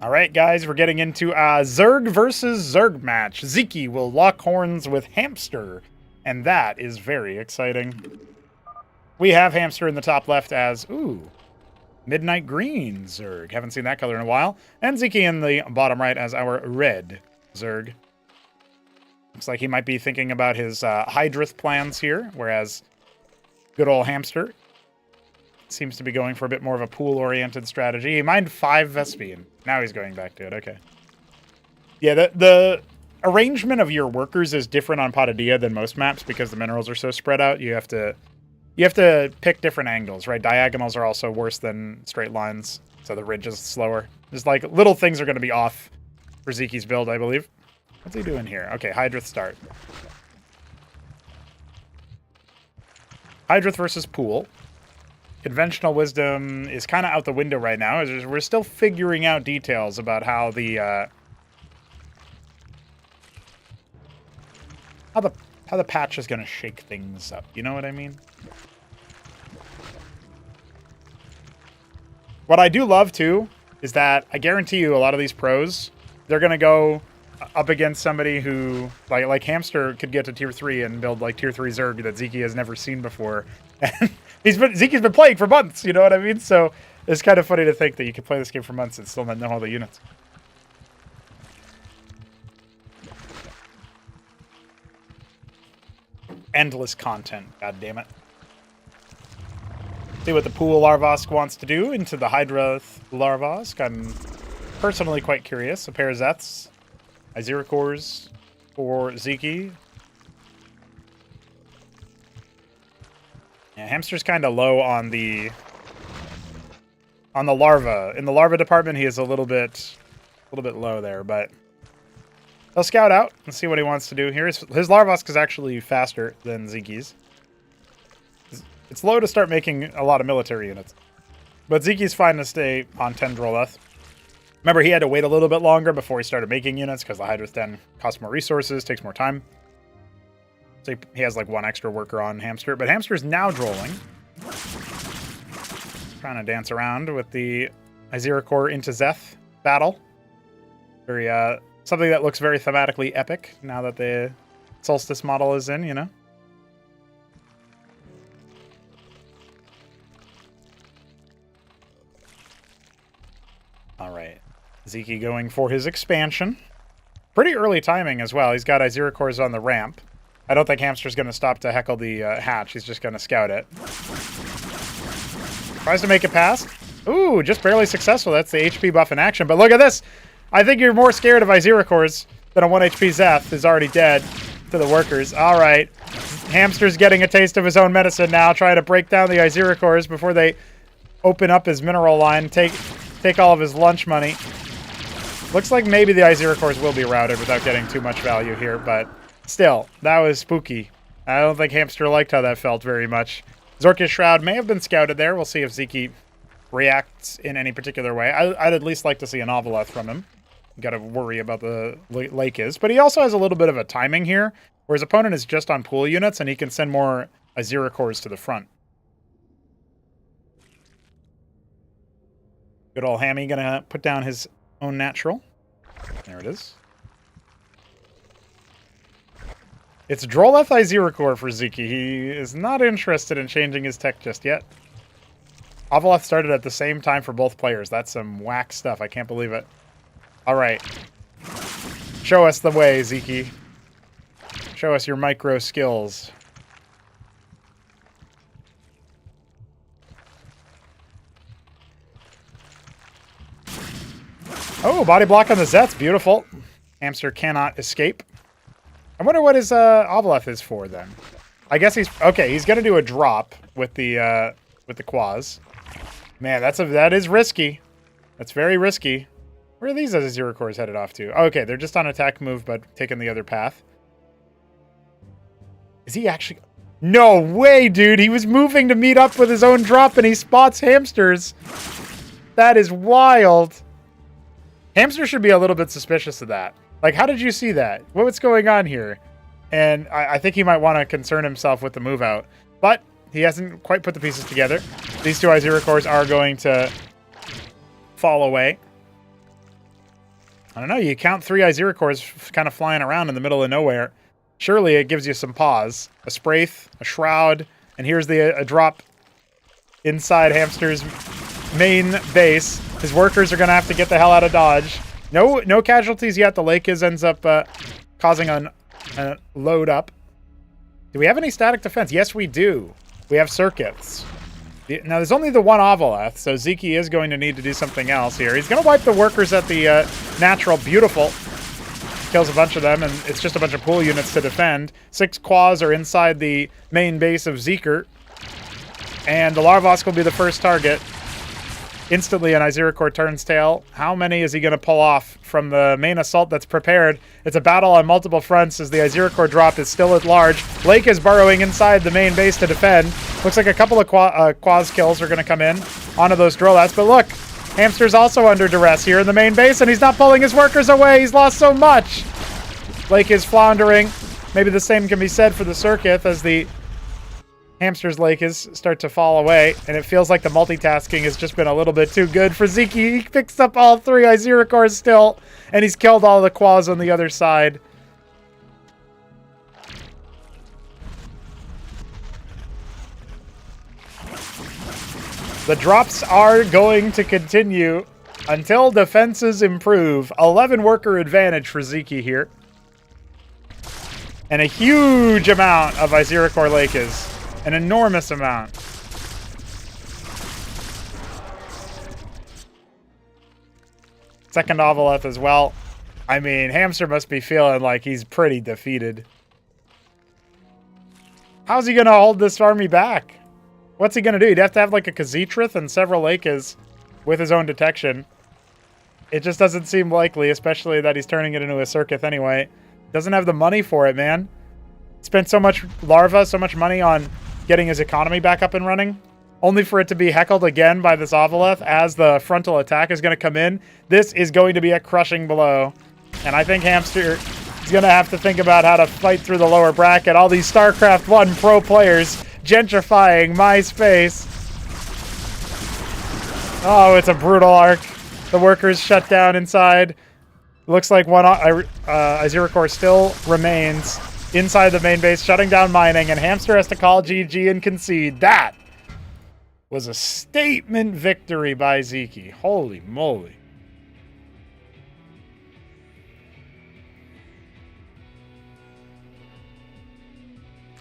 All right, guys, we're getting into a Zerg versus Zerg match. Zeke will lock horns with Hamster, and that is very exciting. We have Hamster in the top left as, ooh, Midnight Green Zerg. Haven't seen that color in a while. And Zeke in the bottom right as our red Zerg. Looks like he might be thinking about his Hydrith plans here, whereas good old Hamster seems to be going for a bit more of a pool-oriented strategy. He mined 5 Vespian. Now he's going back to it. Okay. Yeah, the arrangement of your workers is different on Patadia than most maps because the minerals are so spread out. You have to pick different angles, right? Diagonals are also worse than straight lines, so the ridge is slower. Just like little things are going to be off for Zeke's build, I believe. What's he doing here? Okay, Hydrith start. Hydrith versus Pool. Conventional wisdom is kind of out the window right now. We're still figuring out details about how the patch is going to shake things up. You know what I mean? What I do love too is that I guarantee you a lot of these pros, they're going to go up against somebody who like Hamster could get to tier 3 and build like tier 3 Zerg that Zeke has never seen before. And Zeke's been playing for months, you know what I mean? So it's kind of funny to think that you can play this game for months and still not know all the units. Endless content, god damn it. See what the Pool Larvosk wants to do into the Hydrith Larvosk. I'm personally quite curious. A pair of Zeths. Iziricors for Zeke. Yeah, Hamster's kind of low on the larva. In the larva department, he is a little bit low there, but he'll scout out and see what he wants to do here. His Larvosk is actually faster than Zeke's. It's slow to start making a lot of military units, but Zeke's fine to stay on 10 Droleth. Remember, he had to wait a little bit longer before he started making units because the Hydrith Den costs more resources, takes more time. So he has like 1 extra worker on Hamster, but Hamster's now drolling. Trying to dance around with the Iziricor into Zeth battle. Very, something that looks very thematically epic now that the Solstice model is in, you know? All right. Zeke going for his expansion. Pretty early timing as well. He's got Iziricors on the ramp. I don't think Hamster's going to stop to heckle the hatch. He's just going to scout it. Tries to make it past. Ooh, just barely successful. That's the HP buff in action. But look at this. I think you're more scared of Iziricors than a 1 HP Zeth who's already dead to the workers. All right. Hamster's getting a taste of his own medicine now, trying to break down the Iziricors before they open up his mineral line, take all of his lunch money. Looks like maybe the Iziricors will be routed without getting too much value here, but still, that was spooky. I don't think Hamster liked how that felt very much. Zorki's Shroud may have been scouted there. We'll see if Zeke reacts in any particular way. I'd at least like to see an Ovoleth from him. Got to worry about the lake is. But he also has a little bit of a timing here, where his opponent is just on pool units, and he can send more Iziricors to the front. Good old Hammy gonna put down his own natural. There it is. It's Droleth Iziricor for Zeke. He is not interested in changing his tech just yet. Ovoleth started at the same time for both players. That's some whack stuff. I can't believe it. All right. Show us the way, Zeke. Show us your micro skills. Oh, body block on the Zets. Beautiful. Hamster cannot escape. I wonder what his Ovoleth is for then. I guess he's okay. He's gonna do a drop with the Quaz. Man, that is risky. That's very risky. Where are these Iziricors headed off to? Oh, okay, they're just on attack move, but taking the other path. Is he actually? No way, dude. He was moving to meet up with his own drop, and he spots Hamsters. That is wild. Hamster should be a little bit suspicious of that. Like, how did you see that? What's going on here? And I think he might want to concern himself with the move out. But he hasn't quite put the pieces together. These two Iziricors are going to fall away. I don't know. You count 3 Iziricors kind of flying around in the middle of nowhere. Surely it gives you some pause. A Spraith, a Shroud, and here's a drop inside Hamster's main base. His workers are going to have to get the hell out of Dodge. No casualties yet. The Lakers ends up causing a load up. Do we have any static defense? Yes, we do. We have circuits. Now, there's only the one Ovaleth, so Ziki is going to need to do something else here. He's going to wipe the workers at the natural. Beautiful. Kills a bunch of them, and it's just a bunch of pool units to defend. 6 Quas are inside the main base of Zeker. And the Larvosk will be the first target. Instantly, an Iziricor turns tail. How many is he going to pull off from the main assault that's prepared? It's a battle on multiple fronts as the Iziricor drop is still at large. Lake is burrowing inside the main base to defend. Looks like a couple of Quaz kills are going to come in onto those Drolats. But look, Hamster's also under duress here in the main base, and he's not pulling his workers away. He's lost so much. Lake is floundering. Maybe the same can be said for the Circuit as the Hamster's Lakers start to fall away, and it feels like the multitasking has just been a little bit too good for Ziki. He picks up all 3 Iziricors still, and he's killed all the Quas on the other side. The drops are going to continue until defenses improve. 11 worker advantage for Ziki here. And a huge amount of Iziricor Lakers. An enormous amount. Second Ovaleth as well. I mean, Hamster must be feeling like he's pretty defeated. How's he going to hold this army back? What's he going to do? He'd have to have like a Khaz'trith and several Lakers with his own detection. It just doesn't seem likely, especially that he's turning it into a Circuit anyway. Doesn't have the money for it, man. Spent so much larva, so much money on getting his economy back up and running, only for it to be heckled again by this Ovaleth as the frontal attack is going to come in. This is going to be a crushing blow. And I think Hamster is going to have to think about how to fight through the lower bracket. All these StarCraft 1 pro players gentrifying my space. Oh, it's a brutal arc. The workers shut down inside. Looks like one Iziricor still remains inside the main base, shutting down mining, and Hamster has to call GG and concede. That was a statement victory by Ziki. Holy moly.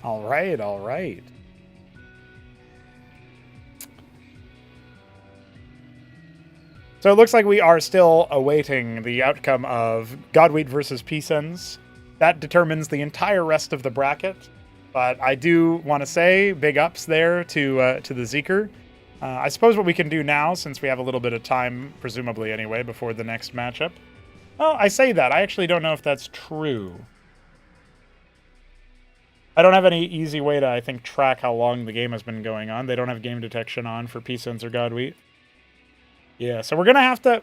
All right, all right. So it looks like we are still awaiting the outcome of Godwheat versus Pisens. That determines the entire rest of the bracket. But I do want to say big ups there to the Zeker. I suppose what we can do now, since we have a little bit of time, presumably anyway, before the next matchup. Well, I say that. I actually don't know if that's true. I don't have any easy way to, I think, track how long the game has been going on. They don't have game detection on for Pisens or Godwheat. Yeah, so we're gonna have to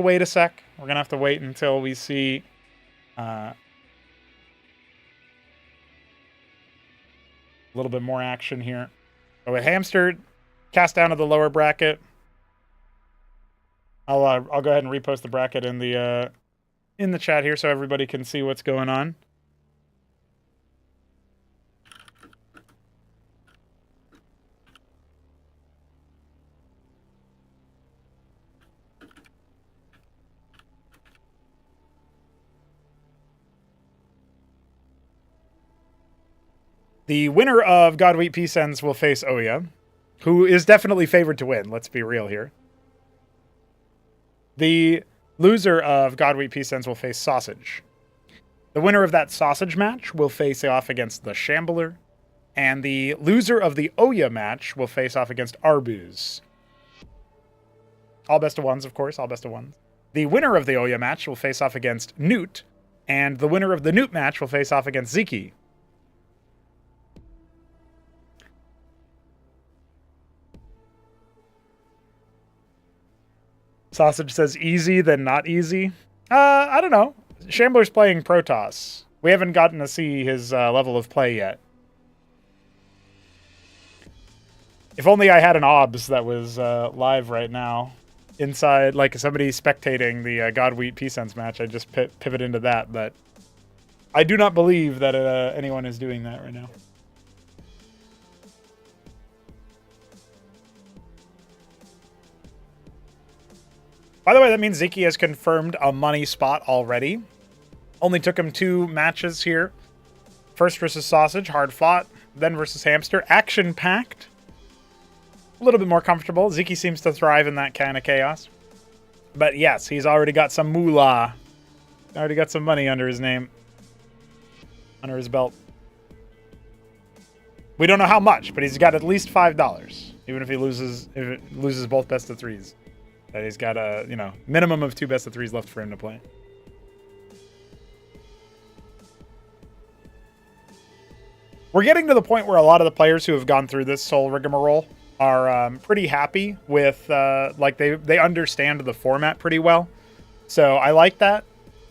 wait a sec. We're gonna have to wait until we see a little bit more action here. So with Hamster cast down to the lower bracket, I'll go ahead and repost the bracket in the chat here so everybody can see what's going on. The winner of Godwheat Pisens will face Oya, who is definitely favored to win. Let's be real here. The loser of Godwheat Pisens will face Sausage. The winner of that Sausage match will face off against the Shambler, and the loser of the Oya match will face off against Arbuz. All best of ones, of course, all best of ones. The winner of the Oya match will face off against Newt, and the winner of the Newt match will face off against Ziki. Sausage says easy, then not easy. I don't know. Shambler's playing Protoss. We haven't gotten to see his level of play yet. If only I had an OBS that was live right now. inside, like somebody spectating the God Wheat Peace Sense match. I just pivot into that, but I do not believe that anyone is doing that right now. By the way, that means Ziki has confirmed a money spot already. Only took him 2 matches here. First versus Sausage, hard fought. Then versus Hamster, action-packed. A little bit more comfortable. Ziki seems to thrive in that kind of chaos. But yes, he's already got some moolah. Already got some money under his name. Under his belt. We don't know how much, but he's got at least $5. Even if he loses both best of 3s. That he's got a, minimum of 2 best of 3s left for him to play. We're getting to the point where a lot of the players who have gone through this whole rigmarole are pretty happy with, they understand the format pretty well. So I like that.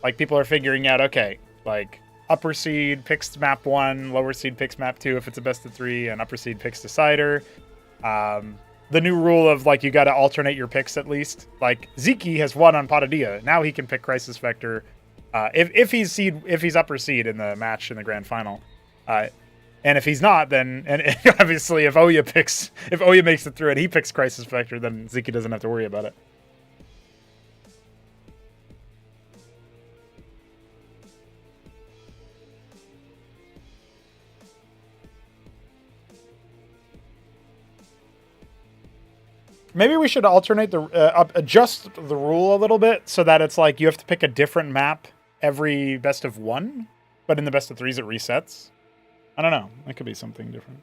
Like, people are figuring out, okay, like, upper seed picks map 1, lower seed picks map 2 if it's a best of 3, and upper seed picks decider. The new rule of, like, you got to alternate your picks at least. Like, Ziki has won on Patadia. Now he can pick Crisis Vector if he's upper seed in the match in the grand final. And if he's not, then obviously if Oya makes it through and he picks Crisis Vector, then Ziki doesn't have to worry about it. Maybe we should alternate adjust the rule a little bit so that it's like you have to pick a different map every best of 1, but in the best of 3s it resets. I don't know. That could be something different.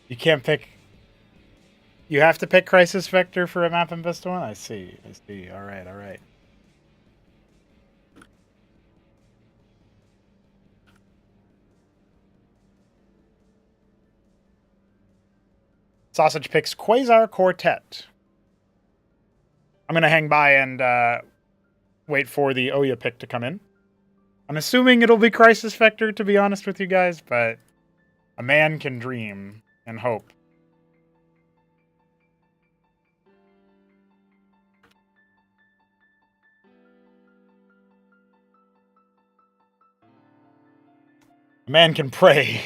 You can't pick... You have to pick Crisis Vector for a map in best of 1? I see. All right. Sausage picks Quasar Quartet. I'm going to hang by and wait for the Oya pick to come in. I'm assuming it'll be Crisis Vector, to be honest with you guys, but a man can dream and hope. A man can pray.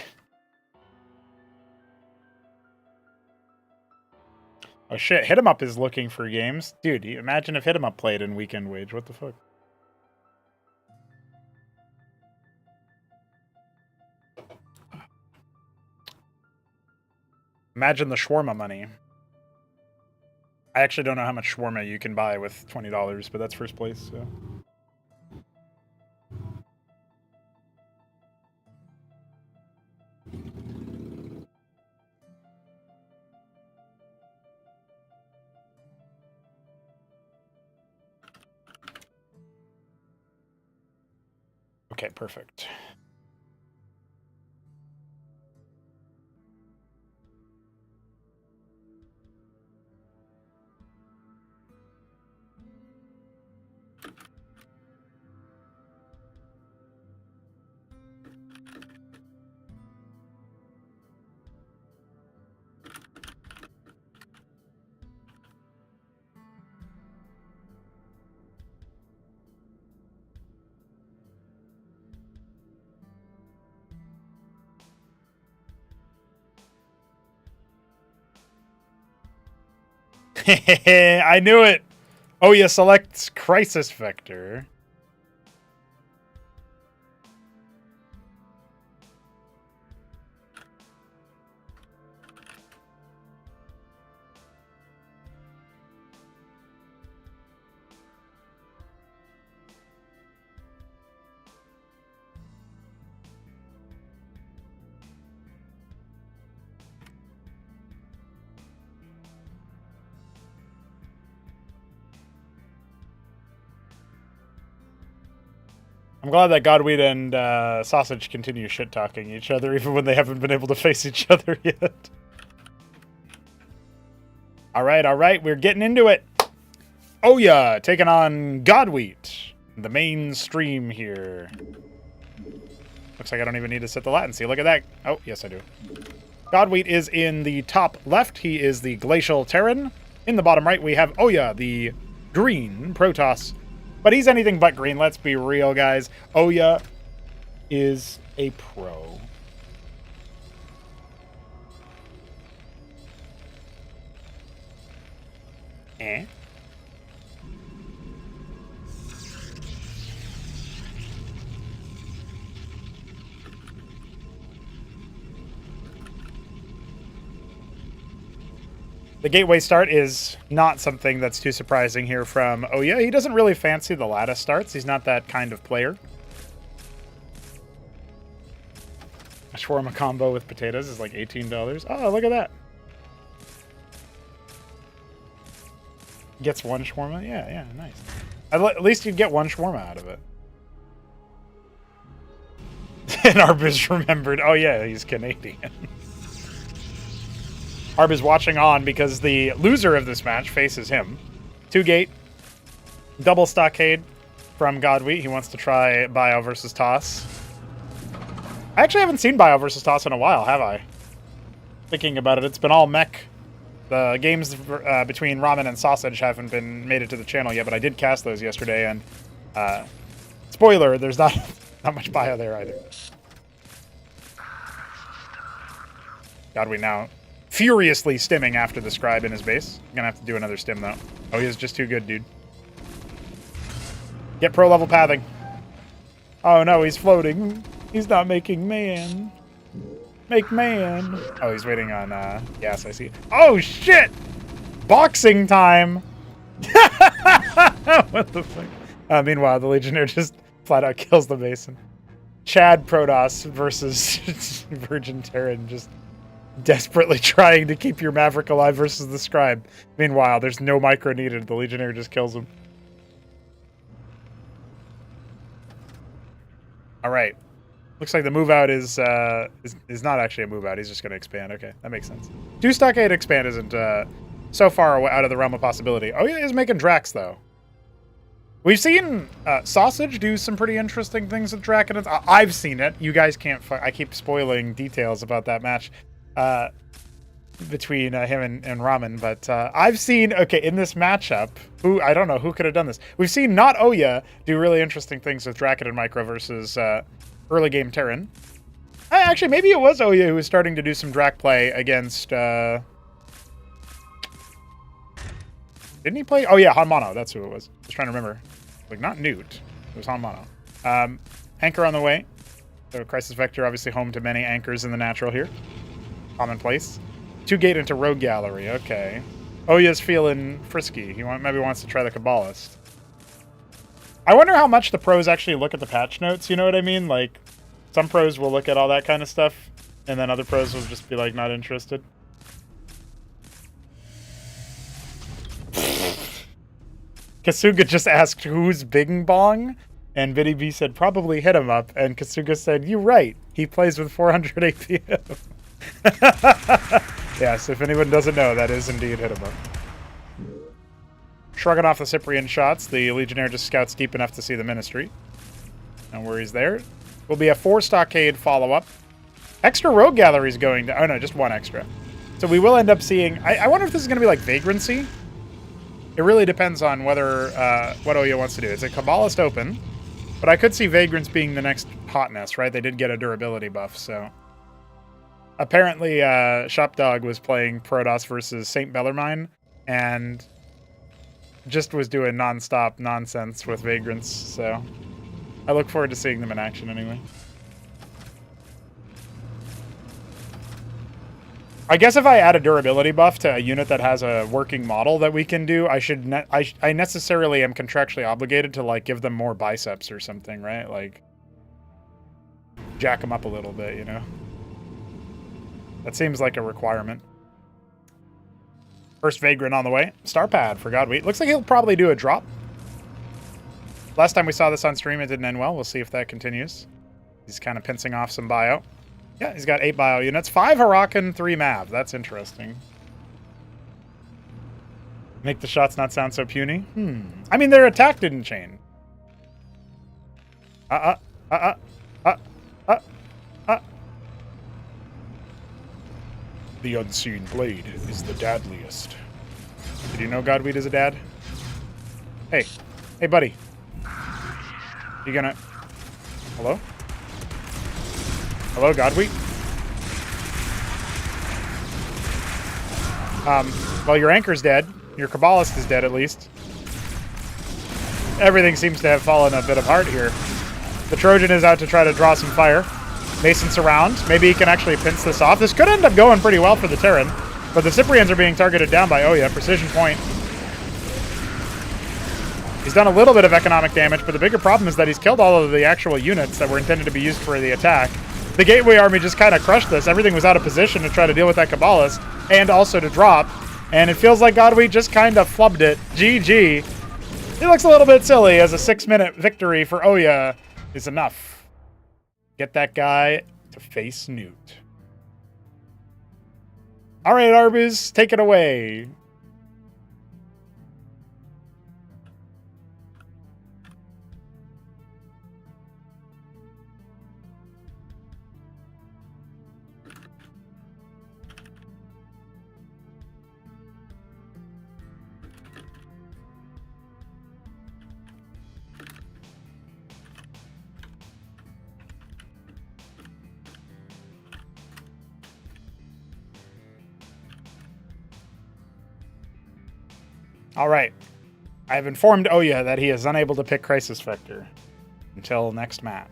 Oh shit, Hit 'em Up is looking for games. Dude, imagine if Hit 'em Up played in Weekendwage. What the fuck? Imagine the shawarma money. I actually don't know how much shawarma you can buy with $20, but that's first place, so... Okay, perfect. I knew it! Oh, you select Crisis Vector. I'm glad that Godweed and Sausage continue shit-talking each other even when they haven't been able to face each other yet. All right, we're getting into it. Oh yeah, taking on Godweed, the main stream here. Looks like I don't even need to set the latency. Look at that. Oh, yes I do. Godweed is in the top left. He is the Glacial Terran. In the bottom right, we have Oya, the green Protoss. But he's anything but green, let's be real, guys. Oya is a pro. Eh? The gateway start is not something that's too surprising here from Oya. He doesn't really fancy the lattice starts. He's not that kind of player. A shawarma combo with potatoes is like $18. Oh, look at that. Gets one shawarma? Yeah, nice. At least you'd get one shawarma out of it. And Arb is remembered. Oh yeah, he's Canadian. Arb is watching on because the loser of this match faces him. 2-gate, double stockade from Godweed. He wants to try Bio versus Toss. I actually haven't seen Bio versus Toss in a while, have I? Thinking about it, it's been all mech. The games between Ramen and Sausage haven't been made it to the channel yet, but I did cast those yesterday, and spoiler, there's not much Bio there either. Godweed now furiously stimming after the scribe in his base. I'm gonna have to do another stim though. Oh, he's just too good, dude. Get pro level pathing. Oh no, he's floating. He's not making man. Make man. Oh, he's waiting on gas, I see. Oh shit! Boxing time! What the fuck? Meanwhile, the Legionnaire just flat out kills the Mason. Chad Protoss versus Virgin Terran, just desperately trying to keep your Maverick alive versus the Scribe. Meanwhile, there's no micro needed. The Legionnaire just kills him. All right. Looks like the move out is not actually a move out. He's just going to expand. Okay, that makes sense. 2 stockade expand isn't so far out of the realm of possibility. Oh yeah, he's making Drax though. We've seen Sausage do some pretty interesting things with Draconins. I've seen it. You guys can't. I keep spoiling details about that match between him and Ramen, but I've seen, okay, in this matchup, I don't know who could have done this. We've seen not Oya do really interesting things with Draconin Micro versus early game Terran. Actually, maybe it was Oya who was starting to do some Drac play against... didn't he play? Oh yeah, Han Mono, that's who it was. I was trying to remember. Like, not Newt. It was Han Mono. Anchor on the way. So Crisis Vector, obviously home to many anchors in the natural here. Commonplace. 2-gate into Rogue Gallery, okay. Oya's feeling frisky. He maybe wants to try the Kabbalist. I wonder how much the pros actually look at the patch notes, you know what I mean? Like, some pros will look at all that kind of stuff, and then other pros will just be, like, not interested. Kasuga just asked, who's Bing Bong? And Biddy B said, probably hit him up. And Kasuga said, you're right. He plays with 400 APM. Yes, if anyone doesn't know, that is indeed hit him up. Shrugging off the Cyprian shots, the Legionnaire just scouts deep enough to see the Ministry. No worries there. Will be a 4 stockade follow-up. Extra Rogue Gallery is going to... Oh, no, just 1 extra. So we will end up seeing... I wonder if this is going to be like Vagrancy. It really depends on whether what Oya wants to do. It's a Kabbalist open, but I could see Vagrants being the next hotness, right? They did get a durability buff, so... Apparently, Shopdog was playing Protoss versus St. Bellarmine, and just was doing non-stop nonsense with Vagrants, so I look forward to seeing them in action anyway. I guess if I add a durability buff to a unit that has a working model that we can do, I necessarily am contractually obligated to, like, give them more biceps or something, right? Like, jack them up a little bit, you know? That seems like a requirement. First Vagrant on the way. Star Pad for Godweed. Looks like he'll probably do a drop. Last time we saw this on stream, it didn't end well. We'll see if that continues. He's kind of pincing off some bio. Yeah, he's got 8 bio units. 5 Hurakan, 3 Mav. That's interesting. Make the shots not sound so puny. I mean, their attack didn't change. The unseen blade is the dadliest. Did you know Godweed is a dad? Hey. Hey, buddy. You gonna... Hello? Hello, Godweed? Well, your anchor's dead. Your Kabbalist is dead, at least. Everything seems to have fallen a bit apart here. The Trojan is out to try to draw some fire. Mason's around. Maybe he can actually pinch this off. This could end up going pretty well for the Terran, but the Cyprians are being targeted down by Oya. Precision point. He's done a little bit of economic damage, but the bigger problem is that he's killed all of the actual units that were intended to be used for the attack. The Gateway Army just kind of crushed this. Everything was out of position to try to deal with that Kabbalist, and also to drop. And it feels like Godweed just kind of flubbed it. GG. He looks a little bit silly, as a 6-minute victory for Oya is enough. Get that guy to face Newt. All right, Arbus, take it away. All right. I have informed Oya that he is unable to pick Crisis Vector until next match.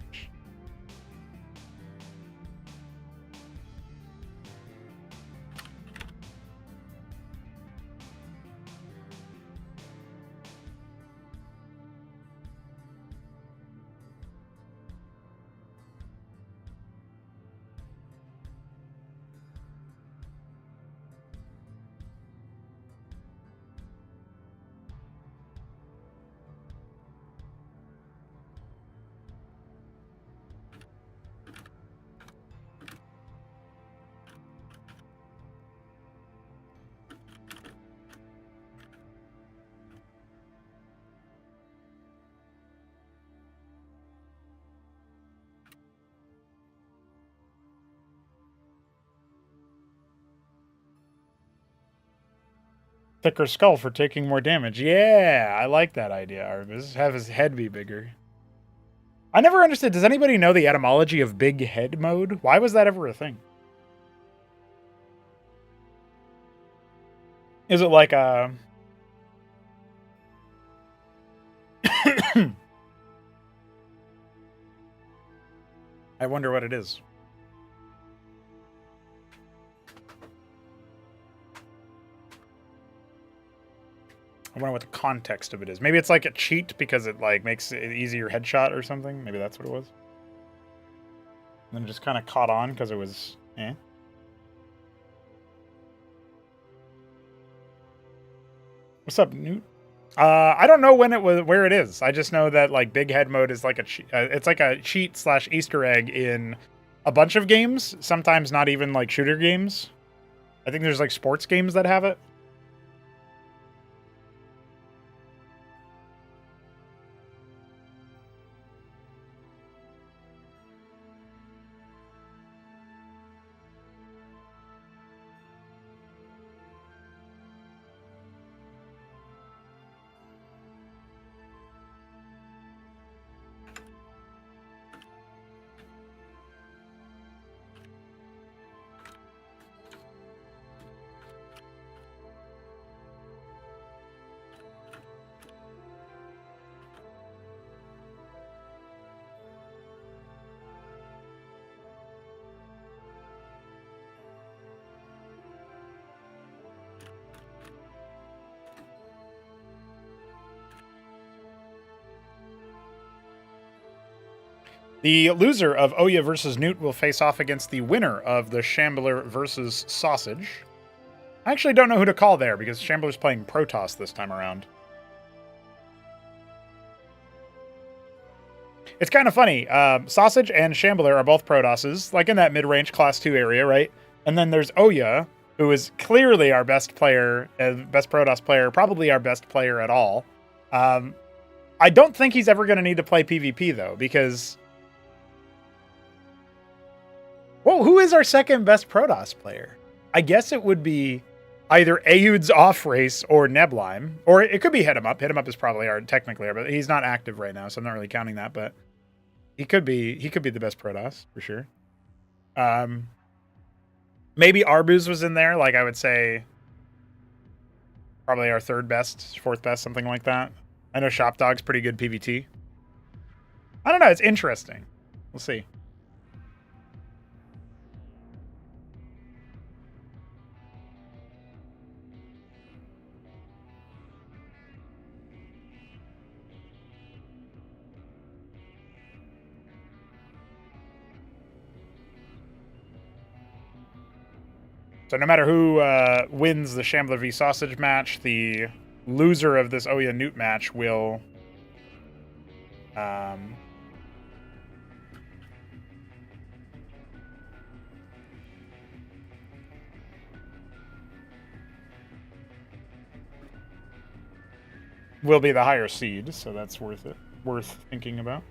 Thicker skull for taking more damage. Yeah, I like that idea, Arbus. Have his head be bigger. I never understood. Does anybody know the etymology of big head mode? Why was that ever a thing? Is it like a... I wonder what it is. I wonder what the context of it is. Maybe it's like a cheat because it like makes it easier headshot or something. Maybe that's what it was. And then it just kind of caught on because it was eh. What's up, Newt? I don't know when it was, where it is. I just know that like big head mode is like a it's like a cheat / Easter egg in a bunch of games. Sometimes not even like shooter games. I think there's like sports games that have it. The loser of Oya versus Newt will face off against the winner of the Shambler versus Sausage. I actually don't know who to call there because Shambler's playing Protoss this time around. It's kind of funny. Sausage and Shambler are both Protosses, like in that mid-range Class 2 area, right? And then there's Oya, who is clearly our best player, best Protoss player, probably our best player at all. I don't think he's ever going to need to play PvP, though, because... Well, who is our second best Protoss player? I guess it would be either Ayud's off race or Neblime, or it could be Hit 'em Up. Hit 'em Up is probably technically our, but he's not active right now, so I'm not really counting that. But he could be the best Protoss for sure. Maybe Arbuz was in there. Like I would say, probably our third best, fourth best, something like that. I know Shop Dog's pretty good PvT. I don't know. It's interesting. We'll see. So no matter who wins the Shambler v Sausage match, the loser of this Oya Newt match will be the higher seed, so that's worth thinking about.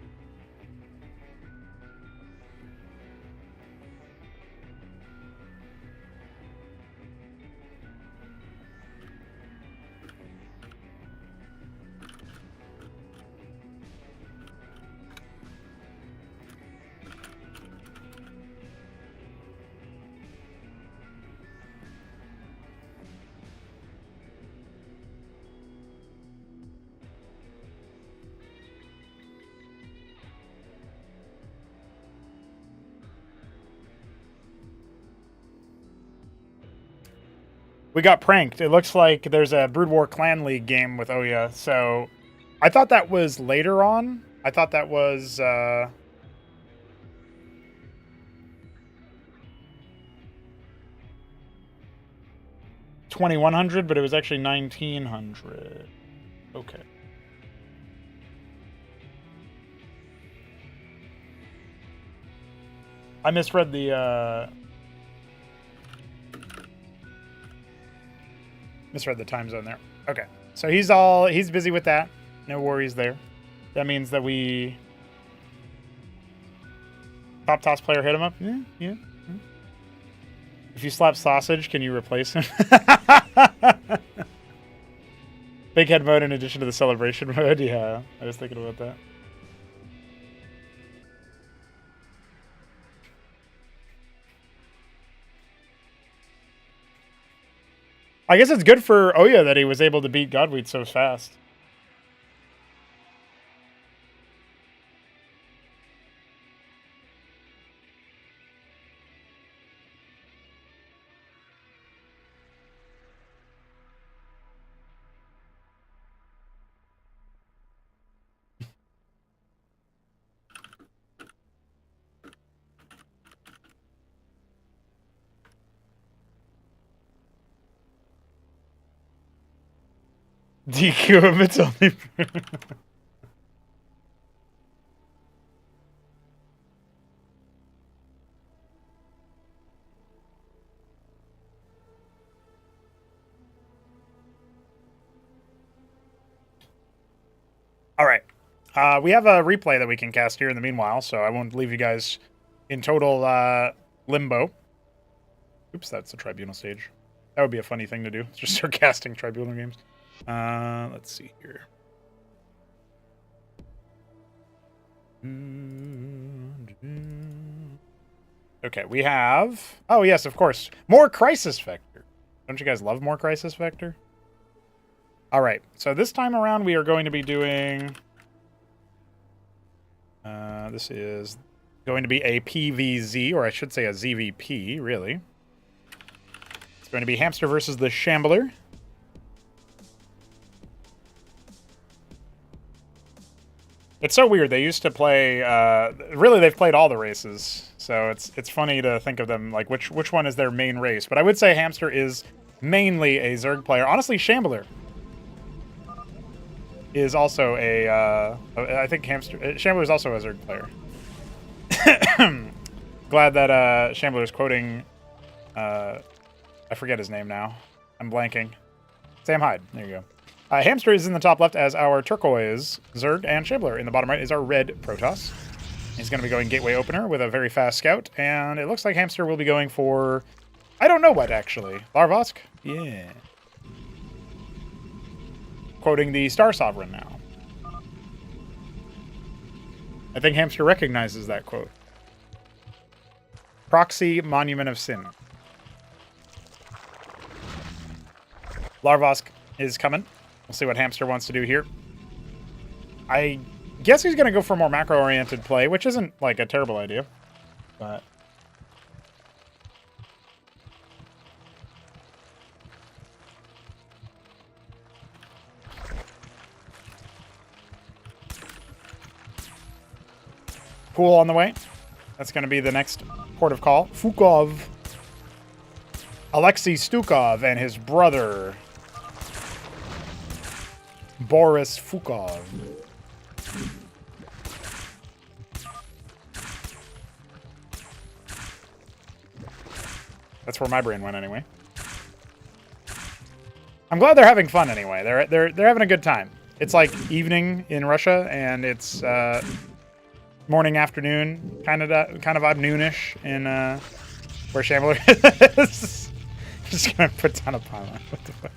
We got pranked. It looks like there's a Brood War Clan League game with Oya, so I thought that was later on. I thought that was 2100, but it was actually 1900. Okay. I misread the time zone there. Okay. So he's busy with that. No worries there. That means that we top toss player hit him up. Yeah. If you slap Sausage, can you replace him? Big head mode in addition to the celebration mode. Yeah, I was thinking about that. I guess it's good for Oya that he was able to beat Godweed so fast. DQ him, it's only... All right. We have a replay that we can cast here in the meanwhile, so I won't leave you guys in total limbo. Oops, that's a tribunal stage. That would be a funny thing to do. Just start casting tribunal games. Let's see here. Okay, we have... Oh, yes, of course. More Crisis Vector. Don't you guys love more Crisis Vector? All right, so this time around we are going to be doing... this is going to be a PVZ, or I should say a ZVP, really. It's going to be Hamster versus the Shambler. It's so weird. They used to play... really, they've played all the races. So it's funny to think of them, like, which one is their main race. But I would say Hamster is mainly a Zerg player. Honestly, Shambler. is also I think Shambler is also a Zerg player. Glad that Shambler is quoting, I forget his name now. I'm blanking. Sam Hyde. There you go. Hamster is in the top left as our turquoise Zerg, and Shambler in the bottom right is our red Protoss. He's going to be going Gateway Opener with a very fast scout, and it looks like Hamster will be going for, I don't know what, actually. Larvosk? Yeah. Quoting the Star Sovereign now. I think Hamster recognizes that quote. Proxy Monument of Sin. Larvosk is coming. We'll see what Hamster wants to do here. I guess he's going to go for more macro-oriented play, which isn't, like, a terrible idea. But... Pool on the way. That's going to be the next port of call. Fukov. Alexei Stukov and his brother, Boris Fukov. That's where my brain went anyway. I'm glad they're having fun anyway. They're having a good time. It's like evening in Russia, and it's morning, afternoon, kind of odd noonish in where Shambler is. Just gonna put down a pylon. What the fuck?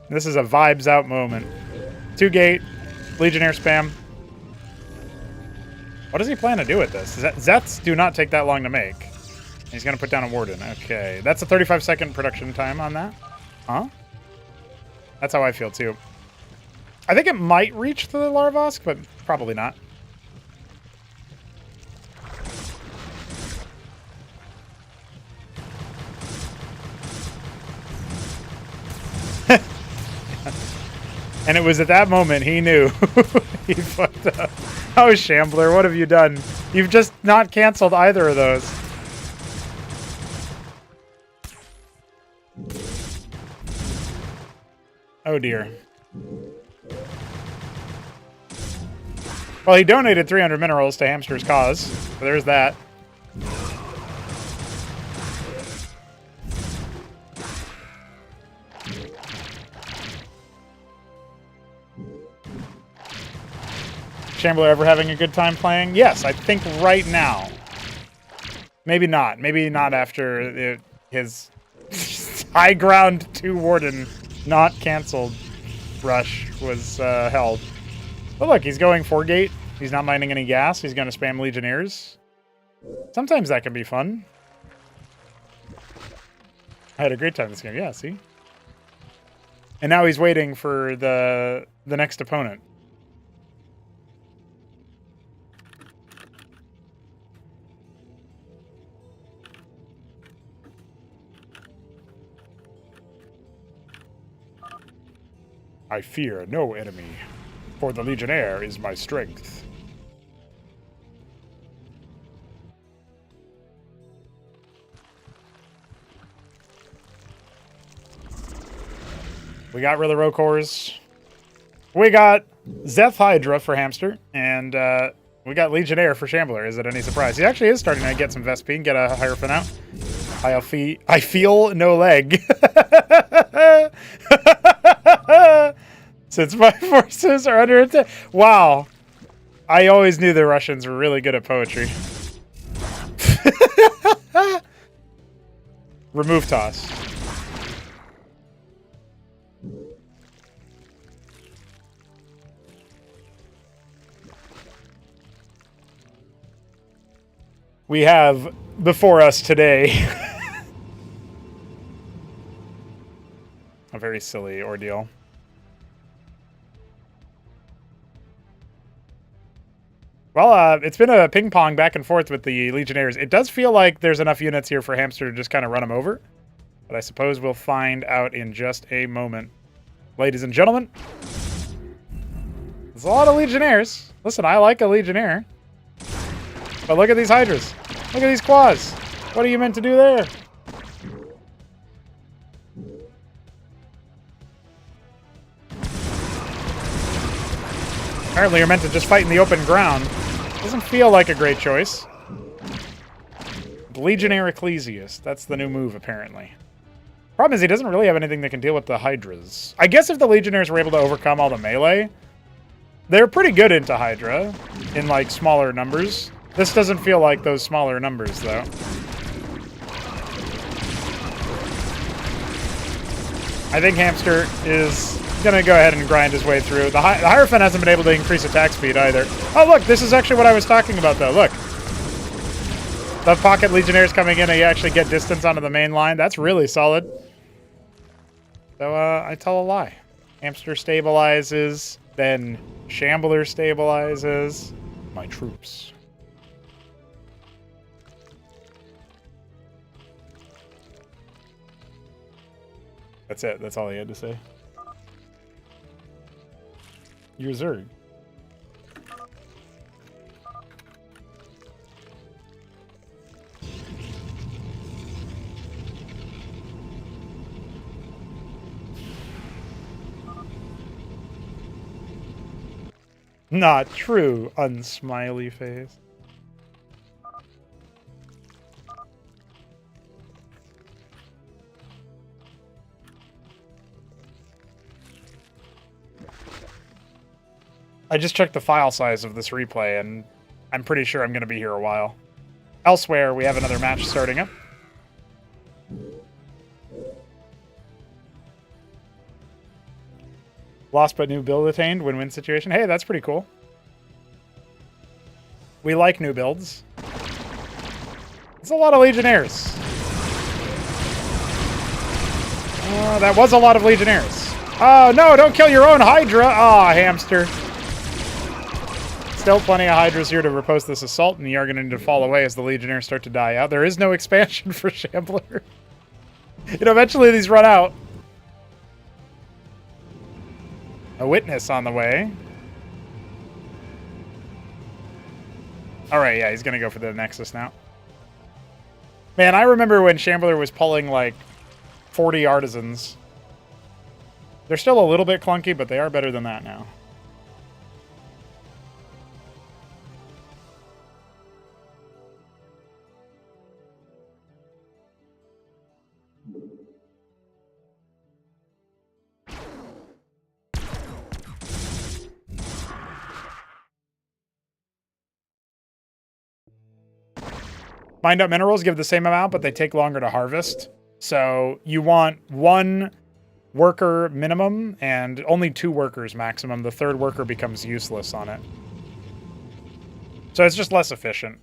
This is a vibes out moment. 2 gate, Legionnaire spam. What does he plan to do with this? Zets do not take that long to make. He's gonna put down a Warden. Okay, that's a 35-second production time on that. Huh? That's how I feel too. I think it might reach the Larvosk, but probably not. And it was at that moment he knew he fucked up. Oh, Shambler, what have you done? You've just not canceled either of those. Oh, dear. Well, he donated 300 minerals to Hamster's cause. So there's that. Shambler ever having a good time playing? Yes, I think right now. Maybe not. Maybe not after his high ground 2 Warden not canceled rush was held. But look, he's going 4 gate. He's not mining any gas. He's going to spam Legionnaires. Sometimes that can be fun. I had a great time this game. Yeah, see? And now he's waiting for the next opponent. I fear no enemy, for the Legionnaire is my strength. We got rid of the Rokors. We got Zeth Hydra for Hamster, and we got Legionnaire for Shambler. Is it any surprise? He actually is starting to get some Vespine, get a Hierophant out. I feel no leg. Since my forces are under attack. Wow. I always knew the Russians were really good at poetry. Remove toss. We have before us today a very silly ordeal. Well, it's been a ping-pong back and forth with the Legionnaires. It does feel like there's enough units here for Hamster to just kind of run them over. But I suppose we'll find out in just a moment. Ladies and gentlemen, there's a lot of Legionnaires. Listen, I like a Legionnaire. But look at these Hydras. Look at these Quads. What are you meant to do there? Apparently you're meant to just fight in the open ground. Doesn't feel like a great choice. Legionnaire Ecclesiast. That's the new move, apparently. Problem is he doesn't really have anything that can deal with the Hydras. I guess if the Legionnaires were able to overcome all the melee, they're pretty good into Hydra in, like, smaller numbers. This doesn't feel like those smaller numbers, though. I think Hamster is going to go ahead and grind his way through. The Hierophant hasn't been able to increase attack speed either. Oh, look, this is actually what I was talking about, though. Look. The Pocket Legionnaires coming in and you actually get distance onto the main line. That's really solid. So, I tell a lie. Hamster stabilizes, then Shambler stabilizes my troops. That's it. That's all he had to say. You're Zerg. Not true, unsmiley face. I just checked the file size of this replay, and I'm pretty sure I'm going to be here a while. Elsewhere, we have another match starting up. Lost but new build attained, win-win situation. Hey, that's pretty cool. We like new builds. It's a lot of Legionnaires. That was a lot of Legionnaires. Oh, no, don't kill your own Hydra. Ah, Hamster. Still plenty of Hydras here to repulse this assault, and you are going to need to fall away as the Legionnaires start to die out. There is no expansion for Shambler. Eventually these run out. A witness on the way. Alright, yeah, he's going to go for the Nexus now. Man, I remember when Shambler was pulling, like, 40 artisans. They're still a little bit clunky, but they are better than that now. Bind up minerals give the same amount, but they take longer to harvest. So you want 1 worker minimum and only 2 workers maximum. The 3rd worker becomes useless on it. So it's just less efficient.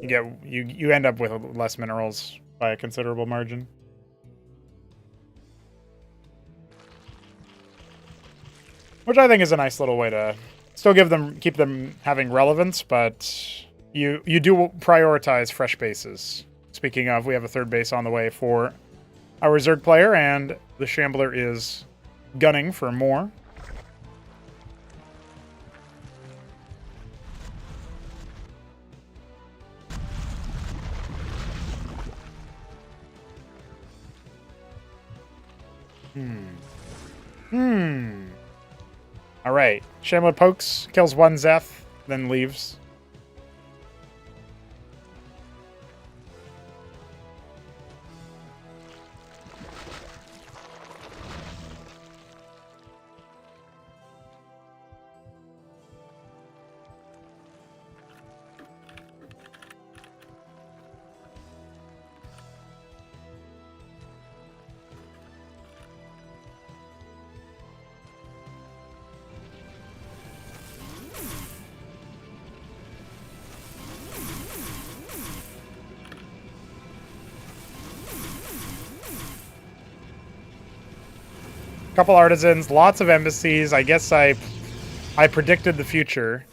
You end up with less minerals by a considerable margin. Which I think is a nice little way to still keep them having relevance, but you do prioritize fresh bases. Speaking of, we have a 3rd base on the way for our Zerg player, and the Shambler is gunning for more. Alright. Shambler pokes, kills 1 Zeth, then leaves. Couple artisans, lots of embassies. I guess I predicted the future.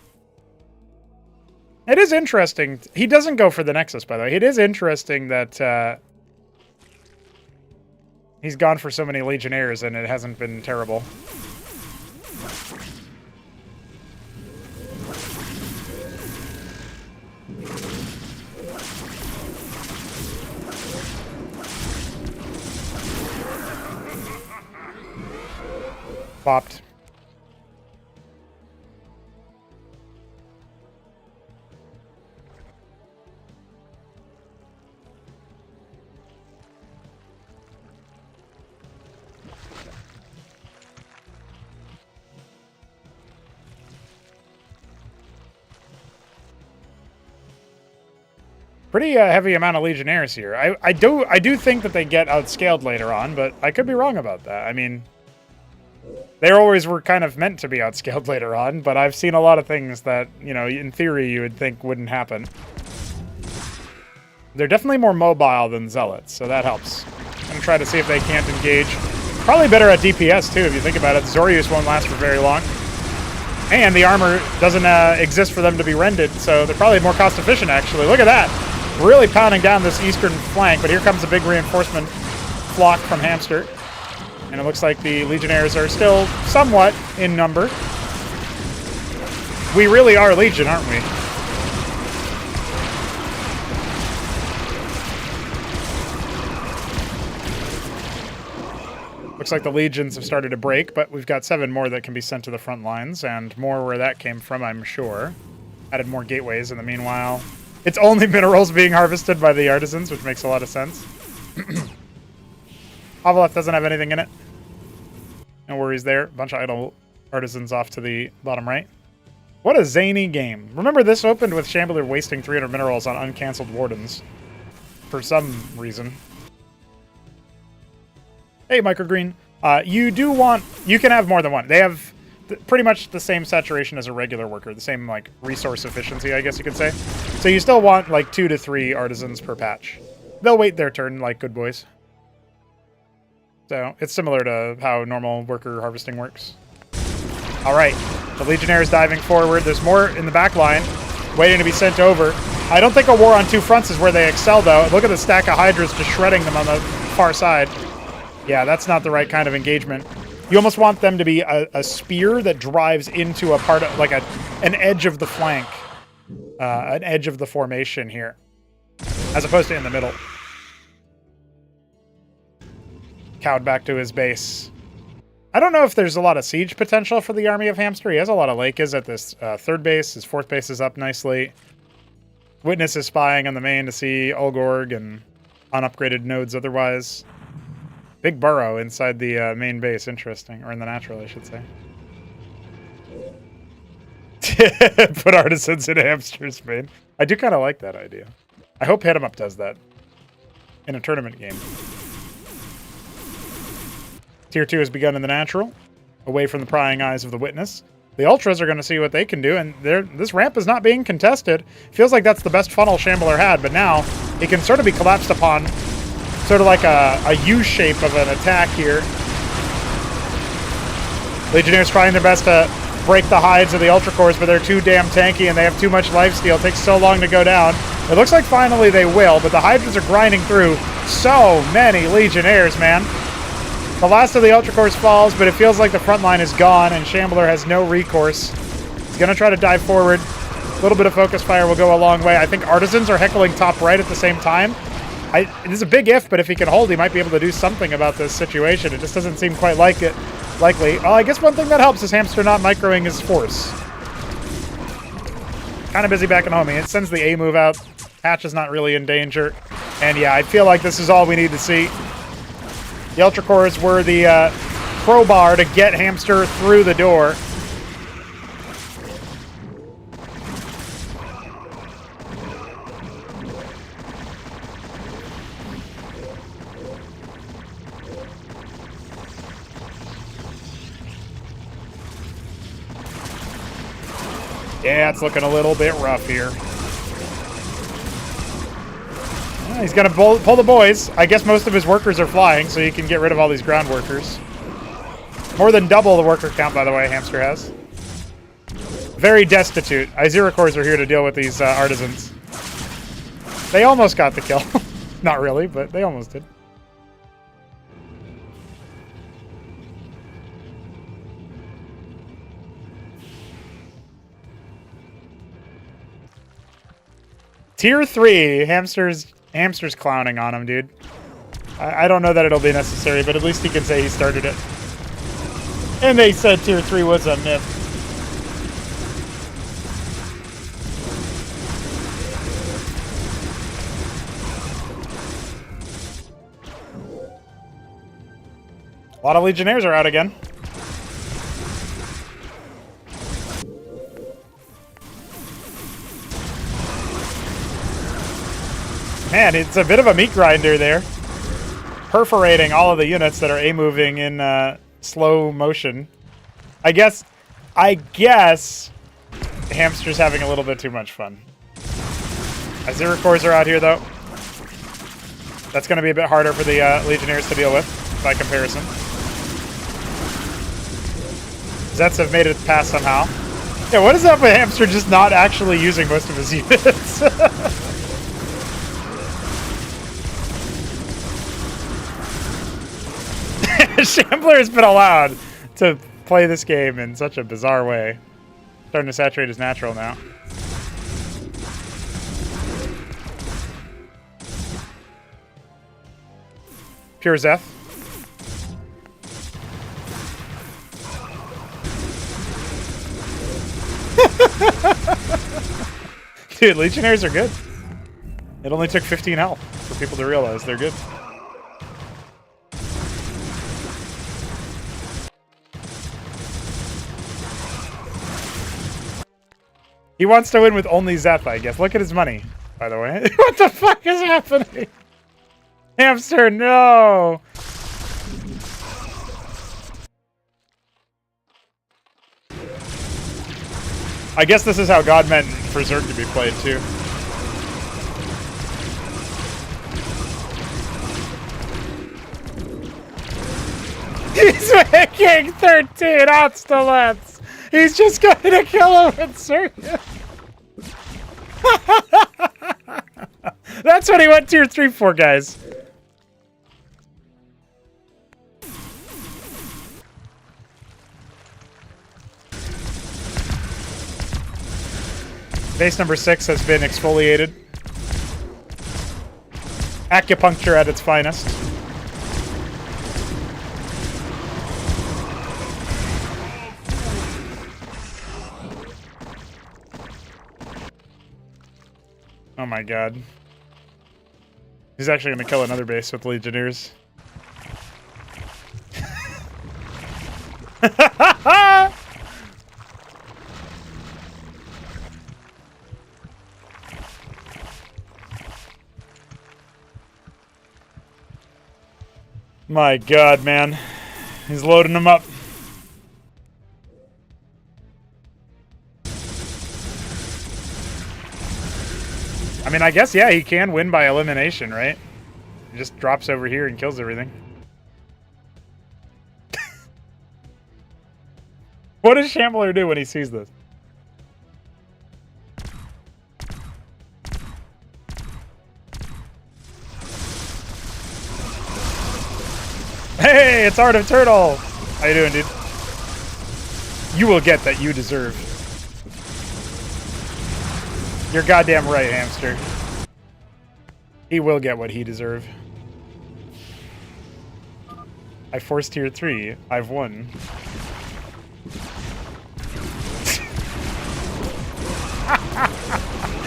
It is interesting. He doesn't go for the Nexus, by the way. It is interesting that he's gone for so many Legionnaires and it hasn't been terrible. Popped. Pretty heavy amount of Legionnaires here. I do think that they get outscaled later on, but I could be wrong about that. I mean, they always were kind of meant to be outscaled later on, but I've seen a lot of things that, you know, in theory you would think wouldn't happen. They're definitely more mobile than Zealots, so that helps. I'm going to try to see if they can't engage. Probably better at DPS, too, if you think about it. Zorius won't last for very long. And the armor doesn't exist for them to be rended, so they're probably more cost-efficient, actually. Look at that! Really pounding down this eastern flank, but here comes a big reinforcement flock from Hamster. And it looks like the Legionnaires are still somewhat in number. We really are Legion, aren't we? Looks like the legions have started to break, but we've got 7 more that can be sent to the front lines, and more where that came from, I'm sure. Added more gateways in the meanwhile. It's only minerals being harvested by the artisans, which makes a lot of sense. Avaleth doesn't have anything in it. No worries there. A bunch of idle artisans off to the bottom right. What a zany game. Remember, this opened with Shambler wasting 300 minerals on uncancelled wardens. For some reason. Hey, Microgreen. You can have more than one. They have pretty much the same saturation as a regular worker, the same like resource efficiency, I guess you could say. So you still want like 2 to 3 artisans per patch. They'll wait their turn like good boys. So it's similar to how normal worker harvesting works. All right, the Legionnaires diving forward. There's more in the back line waiting to be sent over. I don't think a war on 2 fronts is where they excel, though. Look at the stack of Hydras just shredding them on the far side. Yeah, that's not the right kind of engagement. You almost want them to be a spear that drives into a part of, like an edge of the flank, an edge of the formation here, as opposed to in the middle. Cowed back to his base. I don't know if there's a lot of siege potential for the army of Hamster. He has a lot of Lakes at this 3rd base. His 4th base is up nicely. Witness is spying on the main to see Ulgorg and unupgraded nodes otherwise. Big burrow inside the main base. Interesting. Or in the natural, I should say. Put artisans in Hamster's main. I do kind of like that idea. I hope Hit 'em Up does that in a tournament game. Tier 2 has begun in the natural, away from the prying eyes of the Witness. The Ultras are going to see what they can do, and this ramp is not being contested. Feels like that's the best funnel Shambler had, but now it can sort of be collapsed upon, sort of like a U-shape of an attack here. Legionnaires trying their best to break the hides of the Ultra Cores, but they're too damn tanky and they have too much lifesteal. It takes so long to go down. It looks like finally they will, but the Hydras are grinding through so many Legionnaires, man. The last of the Ultra Cores falls, but it feels like the front line is gone and Shambler has no recourse. He's going to try to dive forward. A little bit of focus fire will go a long way. I think artisans are heckling top right at the same time. This is a big if, but if he can hold, he might be able to do something about this situation. It just doesn't seem quite like it. Likely. Well, I guess one thing that helps is Hamster not microing his force. Kind of busy back at home. It sends the A move out. Hatch is not really in danger. And yeah, I feel like this is all we need to see. The Ultra Cores were the crowbar to get Hamster through the door. Yeah, it's looking a little bit rough here. He's going to pull the boys. I guess most of his workers are flying, so he can get rid of all these ground workers. More than double the worker count, by the way, Hamster has. Very destitute. Izira Cores are here to deal with these artisans. They almost got the kill. Not really, but they almost did. Tier 3, Hamster's clowning on him, dude. I don't know that it'll be necessary, but at least he can say he started it. And they said Tier 3 was a myth. A lot of Legionnaires are out again. Man, it's a bit of a meat grinder there. Perforating all of the units that are A-moving in slow motion. I guess Hamster's having a little bit too much fun. Zero cores are out here, though. That's going to be a bit harder for the Legionnaires to deal with, by comparison. Zets have made it past somehow. Yeah, what is up with Hamster just not actually using most of his units? Shambler has been allowed to play this game in such a bizarre way. Starting to saturate his natural now. Pure Zeth. Dude, Legionnaires are good. It only took 15 health for people to realize they're good. He wants to win with only Zeth, I guess. Look at his money, by the way. What the fuck is happening? Hamster, no! I guess this is how God meant for Zerg to be played, too. He's making 13 Obstolets! He's just going to kill him with Zerg! That's what he went tier 3 for, guys. Base number 6 has been exfoliated. Acupuncture at its finest. Oh my god. He's actually going to kill another base with Legionnaires. My god, man. He's loading them up. I mean, I guess, yeah, he can win by elimination, right? He just drops over here and kills everything. What does Shambler do when he sees this? Hey, it's Art of Turtle! How you doing, dude? You will get that you deserve. You're goddamn right, Hamster. He will get what he deserves. I forced tier 3. I've won.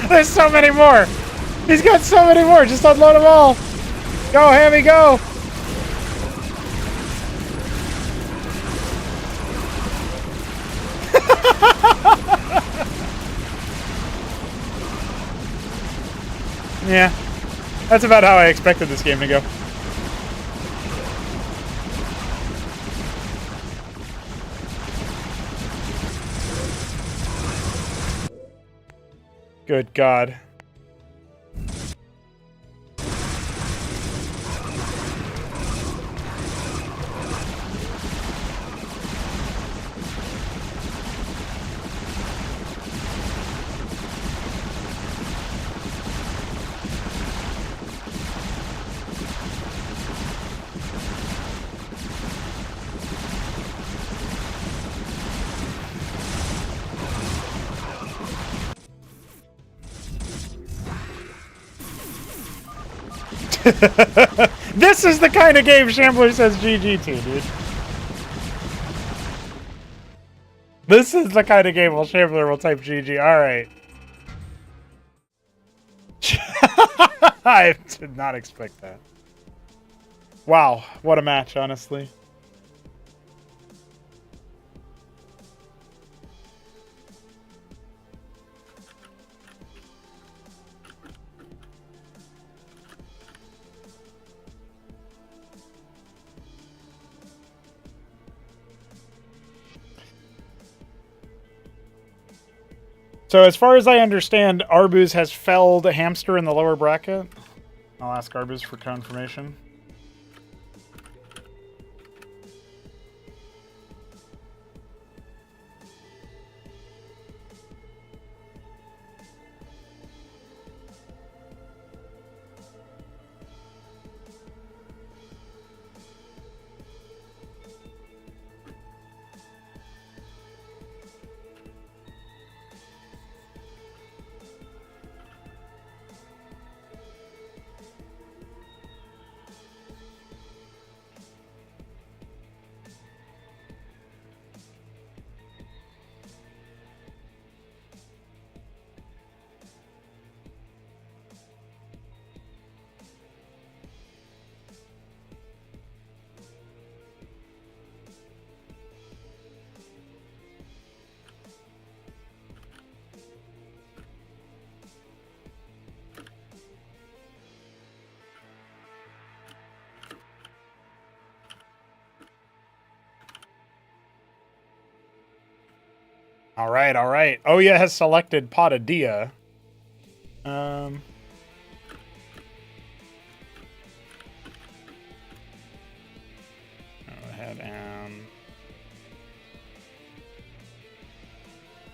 There's so many more! He's got so many more! Just unload them all! Go, Hammy, go! Yeah, that's about how I expected this game to go. Good God. This is the kind of game Shambler says GG to, dude. This is the kind of game where Shambler will type GG. Alright. I did not expect that. Wow, what a match, honestly. So as far as I understand, Arbuz has felled a hamster in the lower bracket. I'll ask Arbuz for confirmation. All right, all right. Oya has selected Patadia. Go ahead and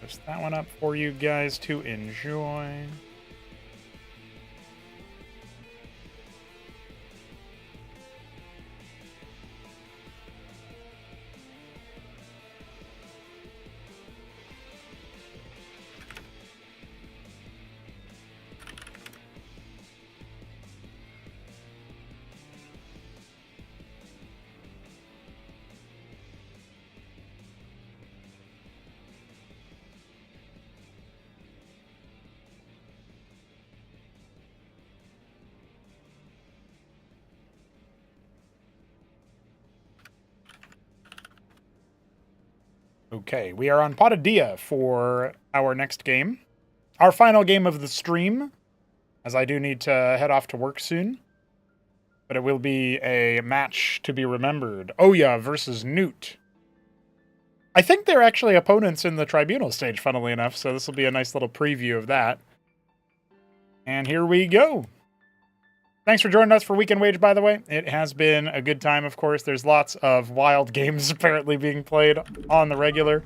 push that one up for you guys to enjoy. Okay, we are on Patadia for our next game. Our final game of the stream, as I do need to head off to work soon. But it will be a match to be remembered. Oya versus Newt. I think they're actually opponents in the Tribunal stage, funnily enough, so this will be a nice little preview of that. And here we go. Thanks for joining us for Weekendwage, by the way. It has been a good time, of course. There's lots of wild games apparently being played on the regular.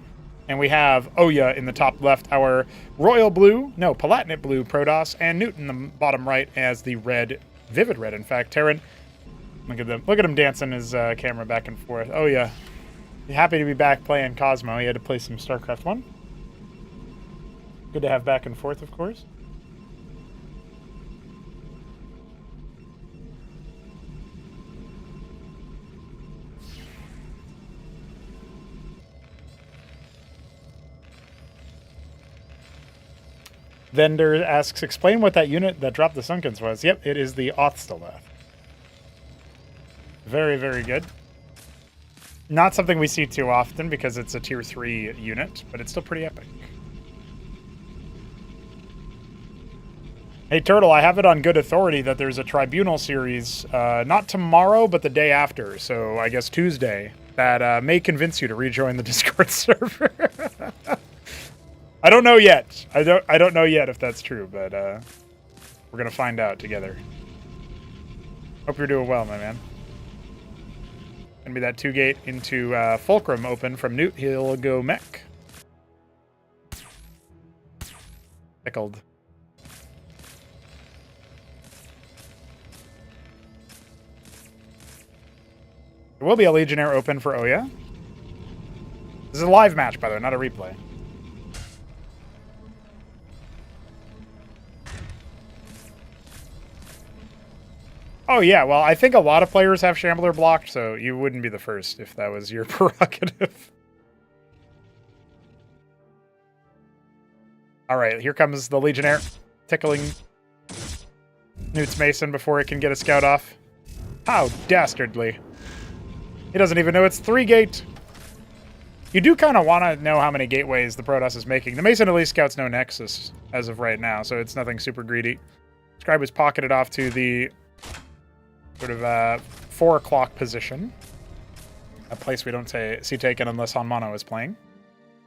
And we have Oya in the top left, our royal blue, no, Palatinate blue Protoss, and Newt in the bottom right as the red, vivid red, in fact, Terran. Look at him dancing his camera back and forth. Oya, happy to be back playing Cosmo. He had to play some Starcraft 1. Good to have back and forth, of course. Vendor asks, explain what that unit that dropped the Sunkens was. Yep, it is the Othsteleth. Very, very good. Not something we see too often because it's a tier 3 unit, but it's still pretty epic. Hey, Turtle, I have it on good authority that there's a Tribunal series, not tomorrow, but the day after, so I guess Tuesday, that may convince you to rejoin the Discord server. I don't know yet. I don't know yet if that's true, but we're gonna find out together. Hope you're doing well, my man. Gonna be that 2-gate into Fulcrum open from Newt. He'll go mech. Pickled. There will be a Legionnaire open for Oya. This is a live match, by the way, not a replay. Oh, yeah, well, I think a lot of players have Shambler blocked, so you wouldn't be the first if that was your prerogative. All right, here comes the Legionnaire, tickling Newt's Mason before it can get a scout off. How dastardly. He doesn't even know it's 3-gate. You do kind of want to know how many gateways the Protoss is making. The Mason at least scouts no Nexus as of right now, so it's nothing super greedy. Scribe was pocketed off to the sort of 4 o'clock position. A place we don't see taken unless Han Mono is playing.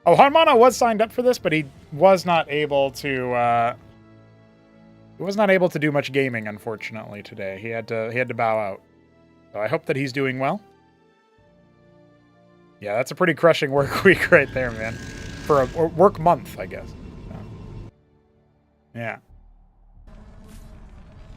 Oh, Hanmana was signed up for this, but he was not able to. He was not able to do much gaming, unfortunately, today. He had to bow out. So I hope that he's doing well. Yeah, that's a pretty crushing work week right there, man. For a work month, I guess. So, yeah.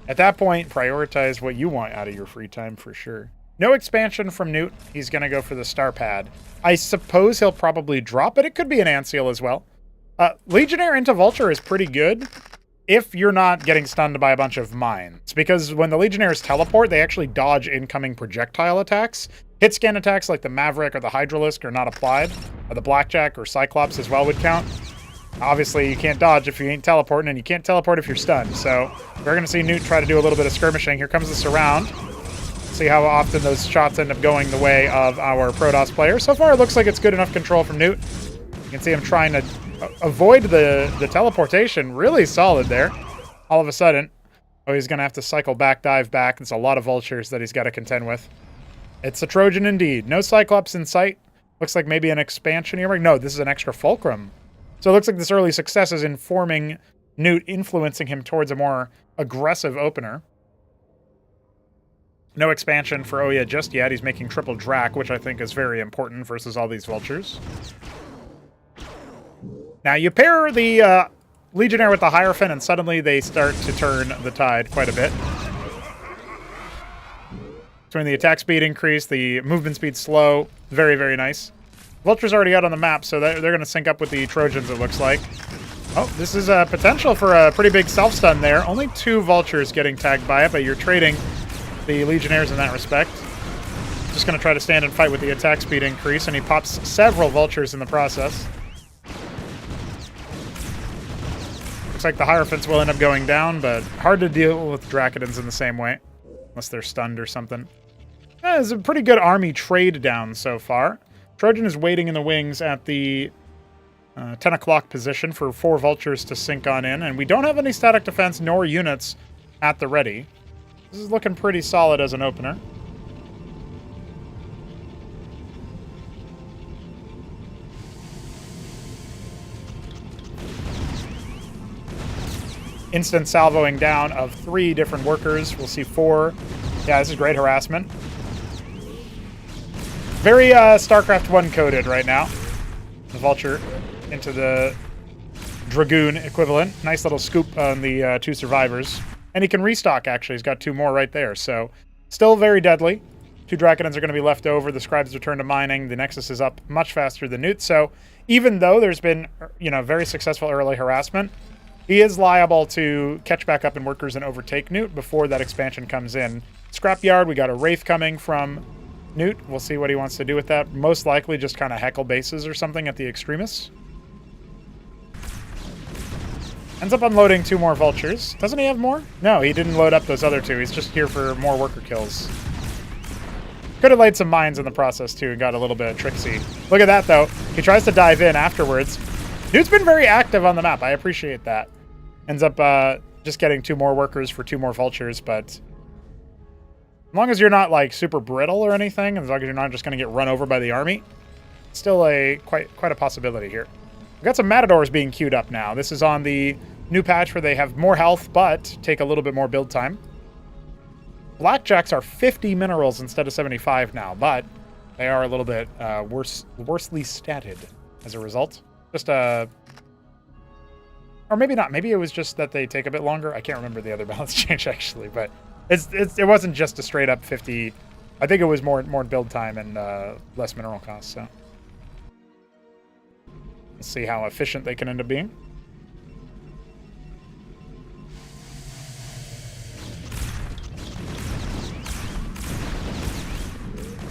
At that point, prioritize what you want out of your free time for sure. No expansion from Newt. He's going to go for the star pad. I suppose he'll probably drop it. It could be an ant seal as well. Legionnaire into Vulture is pretty good if you're not getting stunned by a bunch of mines. Because when the Legionnaires teleport, they actually dodge incoming projectile attacks. Hit scan attacks like the Maverick or the Hydralisk are not applied. The Blackjack or Cyclops as well would count. Obviously, you can't dodge if you ain't teleporting, and you can't teleport if you're stunned. So we're going to see Newt try to do a little bit of skirmishing. Here comes the surround. See how often those shots end up going the way of our Protoss player. So far, it looks like it's good enough control from Newt. You can see him trying to avoid the teleportation. Really solid there. All of a sudden, oh, he's going to have to cycle back, dive back. It's a lot of vultures that he's got to contend with. It's a Trojan indeed. No Cyclops in sight. Looks like maybe an expansion here. No, this is an extra Fulcrum. So it looks like this early success is informing Newt, influencing him towards a more aggressive opener. No expansion for Oya just yet. He's making triple Drac, which I think is very important versus all these vultures. Now you pair the Legionnaire with the Hierophant, and suddenly they start to turn the tide quite a bit. Between the attack speed increase, the movement speed slow. Very, very nice. Vulture's already out on the map, so they're going to sync up with the Trojans, it looks like. Oh, this is a potential for a pretty big self-stun there. Only 2 Vultures getting tagged by it, but you're trading the Legionnaires in that respect. Just going to try to stand and fight with the attack speed increase, and he pops several Vultures in the process. Looks like the Hierophants will end up going down, but hard to deal with Dracodons in the same way, unless they're stunned or something. It's a pretty good army trade down so far. Trojan is waiting in the wings at the 10 o'clock position for 4 Vultures to sink on in, and we don't have any static defense nor units at the ready. This is looking pretty solid as an opener. Instant salvoing down of 3 different workers. We'll see 4. Yeah, this is great harassment. Very Starcraft 1 coded right now. The Vulture into the Dragoon equivalent. Nice little scoop on the 2 survivors. And he can restock, actually. He's got 2 more right there. So, still very deadly. 2 Dracodons are going to be left over. The Scribes return to mining. The Nexus is up much faster than Newt. So, even though there's been, very successful early harassment, he is liable to catch back up in workers and overtake Newt before that expansion comes in. Scrapyard, we got a Wraith coming from Newt. We'll see what he wants to do with that. Most likely just kind of heckle bases or something at the Extremis. Ends up unloading 2 more Vultures. Doesn't he have more? No, he didn't load up those other 2. He's just here for more worker kills. Could have laid some mines in the process, too, and got a little bit tricksy. Look at that, though. He tries to dive in afterwards. Newt's been very active on the map. I appreciate that. Ends up just getting 2 more workers for 2 more Vultures, but as long as you're not, like, super brittle or anything, as long as you're not just going to get run over by the army, it's still quite a possibility here. We've got some Matadors being queued up now. This is on the new patch where they have more health, but take a little bit more build time. Blackjacks are 50 minerals instead of 75 now, but they are a little bit worsely statted as a result. Just or maybe not. Maybe it was just that they take a bit longer. I can't remember the other balance change, actually, but it wasn't just a straight up 50. I think it was more build time and less mineral cost, so. Let's see how efficient they can end up being.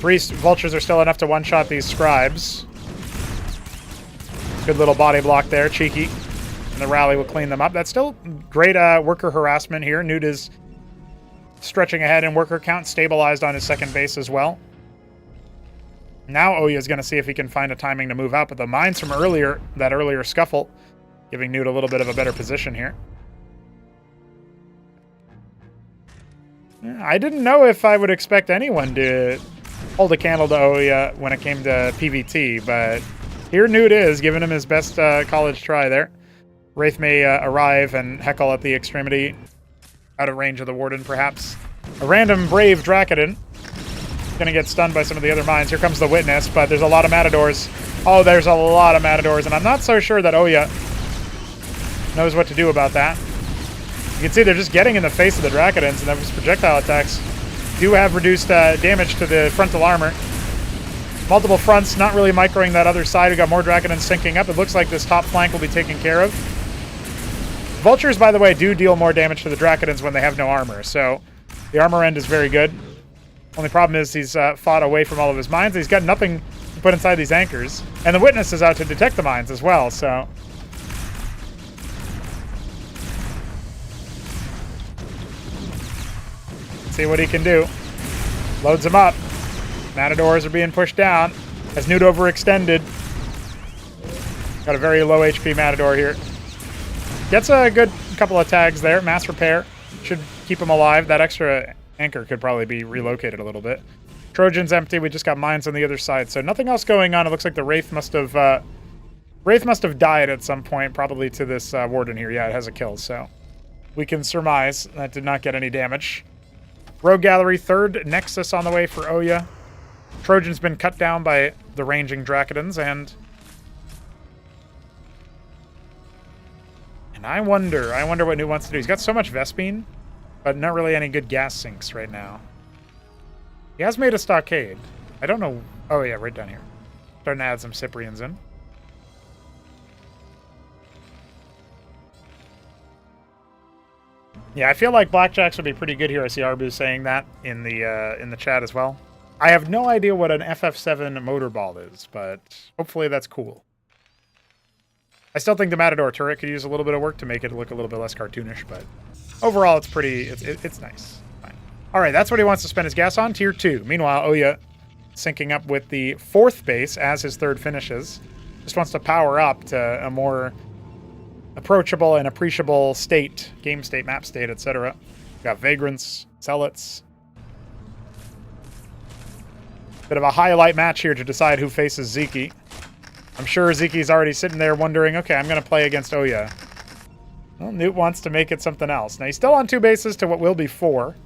Three Vultures are still enough to one-shot these Scribes. Good little body block there, cheeky. And the rally will clean them up. That's still great worker harassment here. Newt is stretching ahead in worker count, stabilized on his second base as well. Now Oya is going to see if he can find a timing to move out, but the mines from earlier, that earlier scuffle, giving Newt a little bit of a better position here. I didn't know if I would expect anyone to hold a candle to Oya when it came to PvT, but Here Newt is, giving him his best college try there. Wraith may arrive and heckle at the extremity, out of range of the Warden, perhaps. A random Brave Dracodon. Gonna get stunned by some of the other mines. Here comes the Witness, but there's a lot of Matadors. Oh, there's a lot of Matadors, and I'm not so sure that Oya knows what to do about that. You can see they're just getting in the face of the Dracodons, and those projectile attacks do have reduced damage to the frontal armor. Multiple fronts, not really microing that other side. We've got more Dracodons syncing up. It looks like this top flank will be taken care of. Vultures, by the way, do deal more damage to the Dracodons when they have no armor, so the armor end is very good. Only problem is he's fought away from all of his mines. He's got nothing to put inside these anchors. And the Witness is out to detect the mines as well, so... see what he can do. Loads him up. Matadors are being pushed down. As Newt overextended. Got a very low HP Matador here. Gets a good couple of tags there. Mass repair. Should keep him alive. That extra anchor could probably be relocated a little bit. Trojan's empty. We just got mines on the other side. So nothing else going on. It looks like the Wraith must have died at some point. Probably to this Warden here. Yeah, it has a kill. So we can surmise that did not get any damage. Rogue Gallery, third Nexus on the way for Oya. Trojan's been cut down by the ranging Dracodons, and I wonder what Newt wants to do. He's got so much Vespene, but not really any good gas sinks right now. He has made a stockade. I don't know. Oh yeah, right down here. Starting to add some Cyprians in. Yeah, I feel like Blackjacks would be pretty good here. I see Arbu saying that in the chat as well. I have no idea what an FF7 motor ball is, but hopefully that's cool. I still think the Matador turret could use a little bit of work to make it look a little bit less cartoonish, but overall it's pretty, it's nice. Fine. All right, that's what he wants to spend his gas on, tier 2. Meanwhile, Oya syncing up with the 4th base as his 3rd finishes. Just wants to power up to a more approachable and appreciable state, game state, map state, etc. Got Vagrants, Zealots. Bit of a highlight match here to decide who faces Ziki. I'm sure Ziki's already sitting there wondering, okay, I'm going to play against Oya. Well, Newt wants to make it something else. Now, he's still on 2 bases to what will be 4.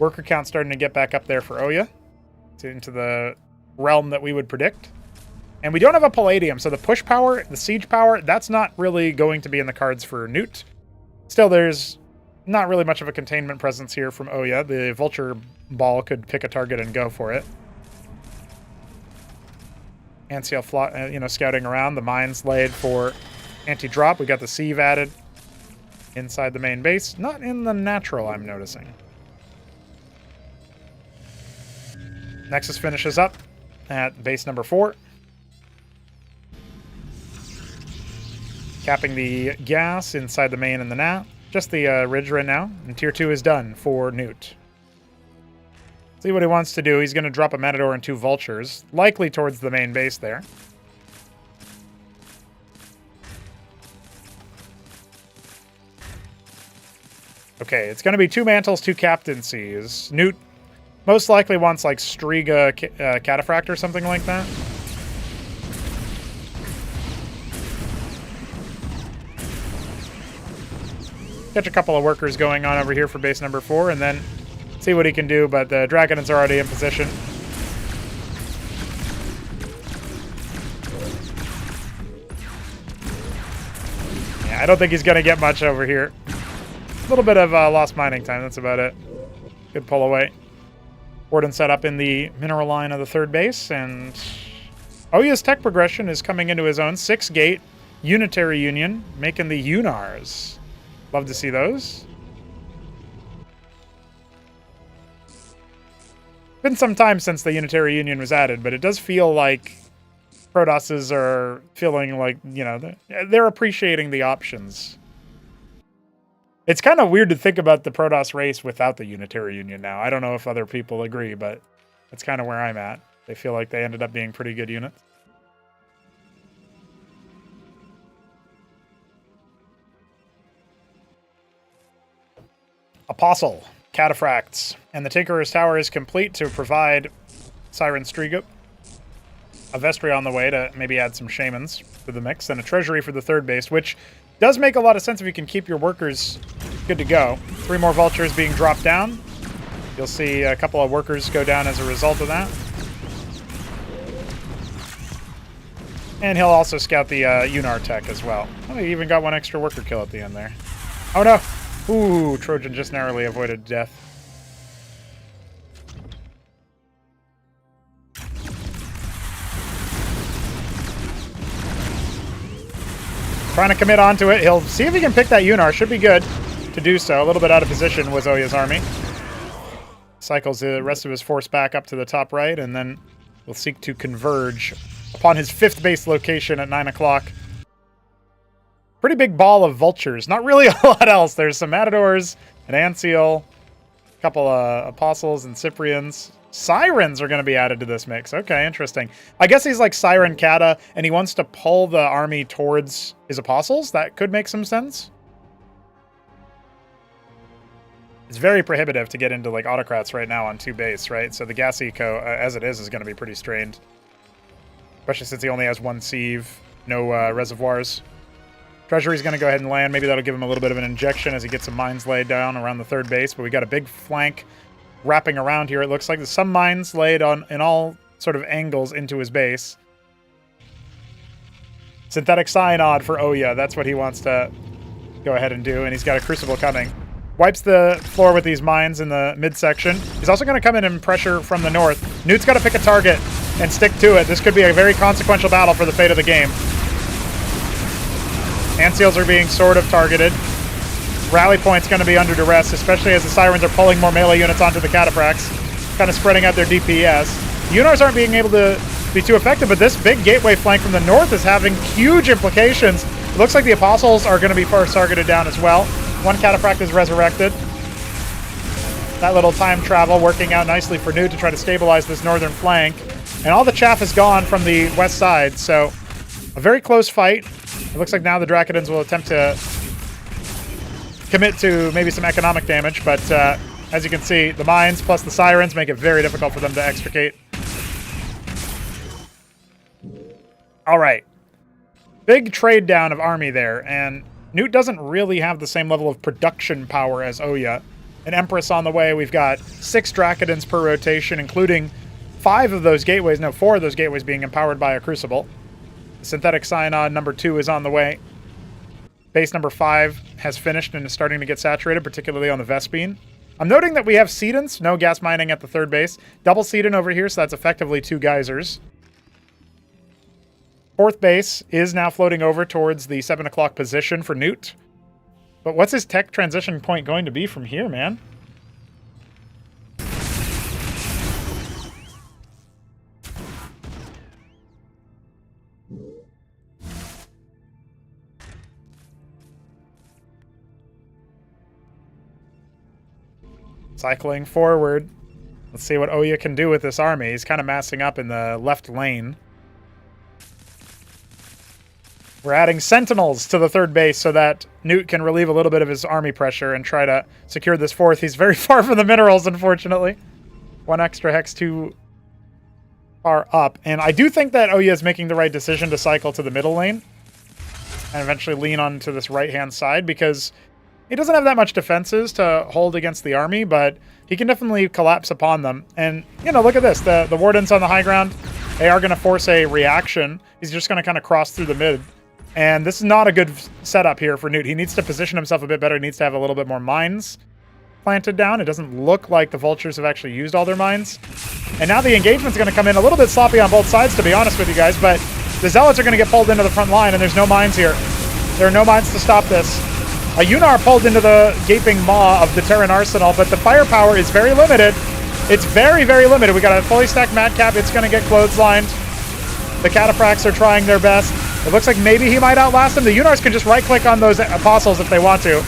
Worker count starting to get back up there for Oya. Into the realm that we would predict. And we don't have a Palladium, so the push power, the siege power, that's not really going to be in the cards for Newt. Still, there's not really much of a containment presence here from Oya. The Vulture Ball could pick a target and go for it. Anciel, scouting around. The mines laid for anti-drop. We got the sieve added inside the main base. Not in the natural, I'm noticing. Nexus finishes up at base number 4. Capping the gas inside the main and the nat. Just the ridge right now. And tier 2 is done for Newt. See what he wants to do. He's going to drop a Matador and 2 Vultures. Likely towards the main base there. Okay, it's going to be 2 Mantles, 2 Captaincies. Newt most likely wants like Striga Cataphract or something like that. Catch a couple of workers going on over here for base number 4, and then see what he can do, but the Draconids are already in position. Yeah, I don't think he's going to get much over here. A little bit of lost mining time, that's about it. Good pull away. Warden set up in the mineral line of the 3rd base, and Oya's tech progression is coming into his own. 6-gate, Unitary Union, making the Unars. Love to see those. Been some time since the Unitary Union was added, but it does feel like Protosses are feeling like, they're appreciating the options. It's kind of weird to think about the Protoss race without the Unitary Union now. I don't know if other people agree, but that's kind of where I'm at. They feel like they ended up being pretty good units. Apostle, Cataphracts, and the Tinkerer's Tower is complete to provide Siren Striga. a vestry on the way to maybe add some shamans to the mix, and a treasury for the third base, which does make a lot of sense if you can keep your workers good to go. 3 more vultures being dropped down. You'll see a couple of workers go down as a result of that. And he'll also scout the Unar tech as well. Oh, he even got 1 extra worker kill at the end there. Oh no! Ooh, Trojan just narrowly avoided death. Trying to commit onto it. He'll see if he can pick that Unar. Should be good to do so. A little bit out of position was Oya's army. Cycles the rest of his force back up to the top right, and then will seek to converge upon his 5th base location at 9 o'clock. Pretty big ball of vultures. Not really a lot else. There's some matadors, an Anseal, a couple of apostles and Cyprians. Sirens are going to be added to this mix. Okay, interesting. I guess he's like Siren Kata, and he wants to pull the army towards his apostles. That could make some sense. It's very prohibitive to get into like autocrats right now on 2 base, right? So the gas eco, as it is going to be pretty strained. Especially since he only has 1 sieve, no reservoirs. Treasury's going to go ahead and land. Maybe that'll give him a little bit of an injection as he gets some mines laid down around the 3rd base. But we got a big flank wrapping around here. It looks like there's some mines laid on in all sort of angles into his base. Synthetic Cyanide for Oya. That's what he wants to go ahead and do. And he's got a Crucible coming. Wipes the floor with these mines in the midsection. He's also going to come in and pressure from the north. Newt's got to pick a target and stick to it. This could be a very consequential battle for the fate of the game. Anseals are being sort of targeted. Rally point's going to be under duress, especially as the Sirens are pulling more melee units onto the Cataphracts, kind of spreading out their DPS. The Unars aren't being able to be too effective, but this big gateway flank from the north is having huge implications. It looks like the Apostles are going to be first targeted down as well. 1 Cataphract is resurrected. That little time travel working out nicely for Newt to try to stabilize this northern flank. And all the chaff is gone from the west side, so a very close fight. It looks like now the Dracodons will attempt to commit to maybe some economic damage, but as you can see, the mines plus the Sirens make it very difficult for them to extricate. All right. Big trade down of army there, and Newt doesn't really have the same level of production power as Oya. An Empress on the way. We've got 6 Dracodons per rotation, including 4 of those gateways being empowered by a Crucible. Synthetic Cyanide number 2 is on the way. Base number 5 has finished and is starting to get saturated, particularly on the Vespine. I'm noting that we have Sedans, no gas mining at the 3rd base. Double Sedan over here, so that's effectively 2 geysers. 4th base is now floating over towards the 7 o'clock position for Newt. But what's his tech transition point going to be from here, man? Cycling forward. Let's see what Oya can do with this army. He's kind of massing up in the left lane. We're adding Sentinels to the 3rd base so that Newt can relieve a little bit of his army pressure and try to secure this 4th. He's very far from the minerals, unfortunately. 1 extra hex too far up. And I do think that Oya is making the right decision to cycle to the middle lane and eventually lean onto this right-hand side, because he doesn't have that much defenses to hold against the army, but he can definitely collapse upon them. And, you know, look at this. The Wardens on the high ground, they are going to force a reaction. He's just going to kind of cross through the mid. And this is not a good setup here for Newt. He needs to position himself a bit better. He needs to have a little bit more mines planted down. It doesn't look like the Vultures have actually used all their mines. And now the engagement's going to come in a little bit sloppy on both sides, to be honest with you guys, but the Zealots are going to get pulled into the front line, and there's no mines here. There are no mines to stop this. A Unar pulled into the gaping maw of the Terran Arsenal, but the firepower is very limited. It's very, very limited. We got a fully stacked Madcap. It's going to get clotheslined. The Cataphracts are trying their best. It looks like maybe he might outlast them. The Unars can just right-click on those Apostles if they want to.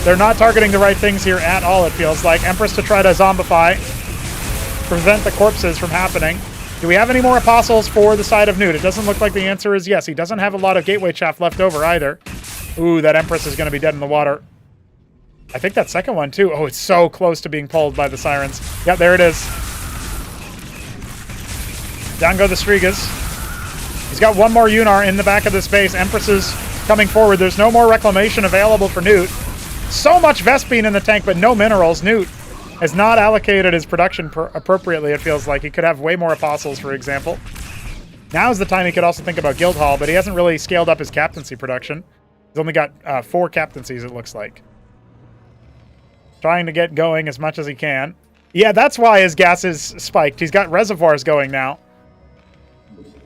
They're not targeting the right things here at all, it feels like. Empress to try to zombify, prevent the corpses from happening. Do we have any more Apostles for the side of Newt? It doesn't look like the answer is yes. He doesn't have a lot of Gateway chaff left over either. Ooh, that Empress is going to be dead in the water. I think that second one, too. Oh, it's so close to being pulled by the Sirens. Yep, there it is. Down go the Strigas. He's got one more Unar in the back of this base. Empresses coming forward. There's no more reclamation available for Newt. So much Vespene in the tank, but no minerals. Newt has not allocated his production appropriately, it feels like. He could have way more Apostles, for example. Now's the time he could also think about Guildhall, but he hasn't really scaled up his captaincy production. He's only got 4 captaincies, it looks like. Trying to get going as much as he can. Yeah, that's why his gas is spiked. He's got reservoirs going now.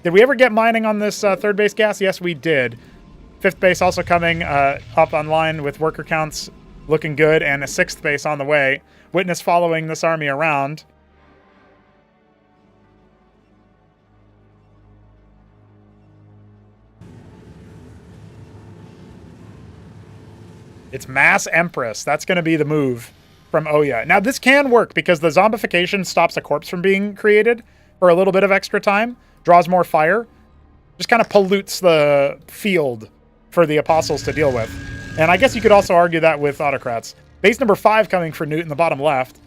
Did we ever get mining on this third base gas? Yes, we did. Fifth base also coming up online with worker counts looking good, and a sixth base on the way. Witness following this army around. It's Mass Empress. That's going to be the move from Oya. Now, this can work because the zombification stops a corpse from being created for a little bit of extra time. Draws more fire. Just kind of pollutes the field for the Apostles to deal with. And I guess you could also argue that with Autocrats. Base number 5 coming for Newt in the bottom left.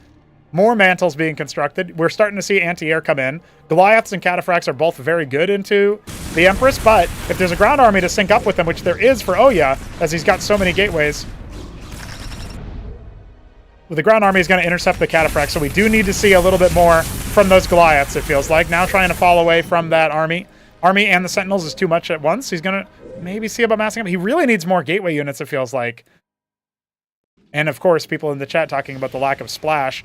More mantles being constructed. We're starting to see anti-air come in. Goliaths and Cataphracts are both very good into the Empress, but if there's a ground army to sync up with them, which there is for Oya, as he's got so many gateways, well, the ground army is going to intercept the Cataphracts, so we do need to see a little bit more from those Goliaths, it feels like. Now trying to fall away from that army. Army and the Sentinels is too much at once. He's going to maybe see about massing up. He really needs more gateway units, it feels like. And, of course, people in the chat talking about the lack of splash.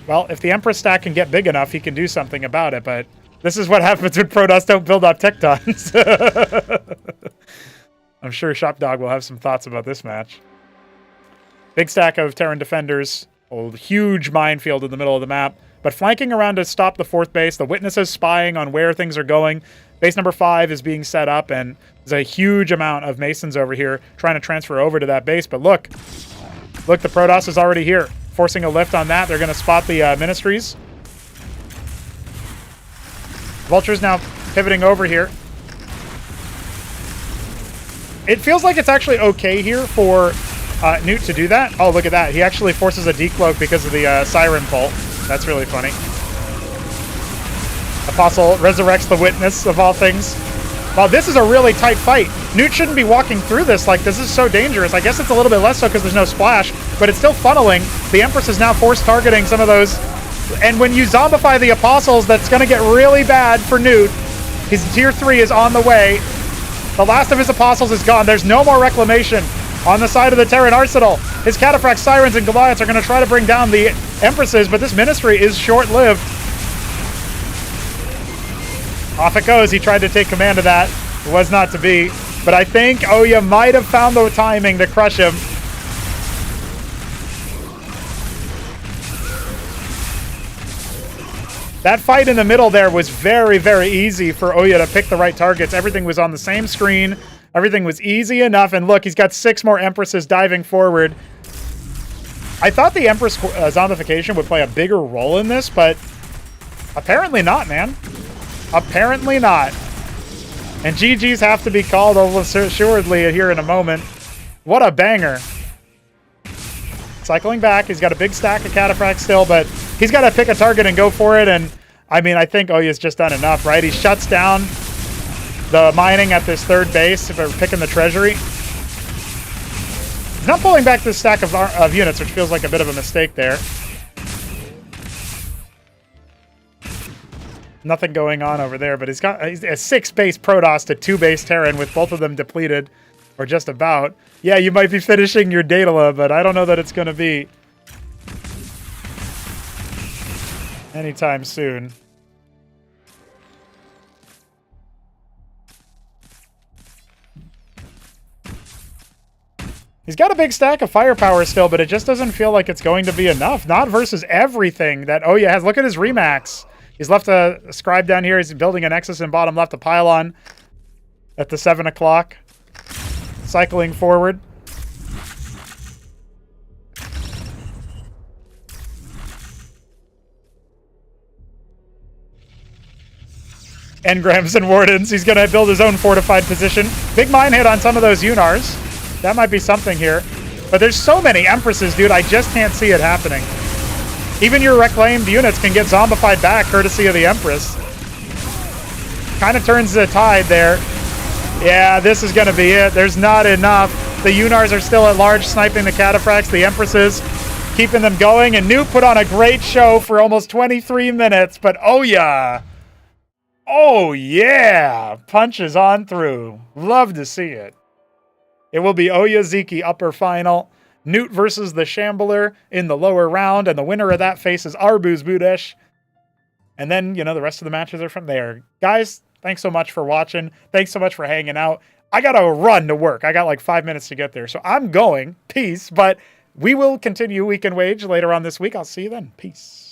Well, if the Empress stack can get big enough, he can do something about it, but this is what happens when Protoss don't build up Tectons. I'm sure Shopdog will have some thoughts about this match. Big stack of Terran defenders. A huge minefield in the middle of the map. But flanking around to stop the fourth base. The Witnesses spying on where things are going. Base number 5 is being set up, and there's a huge amount of Masons over here trying to transfer over to that base. But look, the Protoss is already here. Forcing a lift on that. They're going to spot the Ministries. Vulture's now pivoting over here. It feels like it's actually okay here for Newt to do that. Oh, look at that. He actually forces a decloak because of the Siren pull. That's really funny. Apostle resurrects the Witness, of all things. Wow, this is a really tight fight. Newt shouldn't be walking through this. Like, this is so dangerous. I guess it's a little bit less so because there's no splash, but it's still funneling. The Empress is now force targeting some of those. And when you zombify the Apostles, that's going to get really bad for Newt. His tier 3 is on the way. The last of his Apostles is gone. There's no more reclamation on the side of the Terran Arsenal. His Cataphracts, Sirens, and Goliaths are going to try to bring down the Empresses, but this Ministry is short-lived. Off it goes. He tried to take command of that. It was not to be. But I think Oya might have found the timing to crush him. That fight in the middle there was very, very easy for Oya to pick the right targets. Everything was on the same screen. Everything was easy enough. And look, he's got 6 more Empresses diving forward. I thought the Empress zombification would play a bigger role in this, but apparently not, man. Apparently not. And GGs have to be called assuredly here in a moment. What a banger. Cycling back. He's got a big stack of Cataphracts still, but he's got to pick a target and go for it. And, I mean, I think Oya's just done enough, right? He shuts down the mining at this third base for picking the treasury. He's not pulling back this stack of units, which feels like a bit of a mistake there. Nothing going on over there, but he's got a 6-base Protoss to 2-base Terran with both of them depleted, or just about. Yeah, you might be finishing your Daedala, but I don't know that it's going to be anytime soon. He's got a big stack of firepower still, but it just doesn't feel like it's going to be enough. Not versus everything that Oya has. Look at his Remax. He's left a scribe down here. He's building a Nexus in bottom left, a pylon at the 7 o'clock. Cycling forward. Engrams and Wardens. He's going to build his own fortified position. Big mine hit on some of those Unars. That might be something here. But there's so many Empresses, dude. I just can't see it happening. Even your reclaimed units can get zombified back courtesy of the Empress. Kind of turns the tide there. Yeah, this is going to be it. There's not enough. The Unars are still at large, sniping the Cataphracts. The Empresses keeping them going. And Newt put on a great show for almost 23 minutes. But oh yeah. Oh yeah. Punches on through. Love to see it. It will be Oya Ziki upper final. Newt versus the Shambler in the lower round. And the winner of that faces Arbuz Budesh. And then, you know, the rest of the matches are from there. Guys, thanks so much for watching. Thanks so much for hanging out. I got to run to work. I got like 5 minutes to get there. So I'm going. Peace. But we will continue Weekend Wage later on this week. I'll see you then. Peace.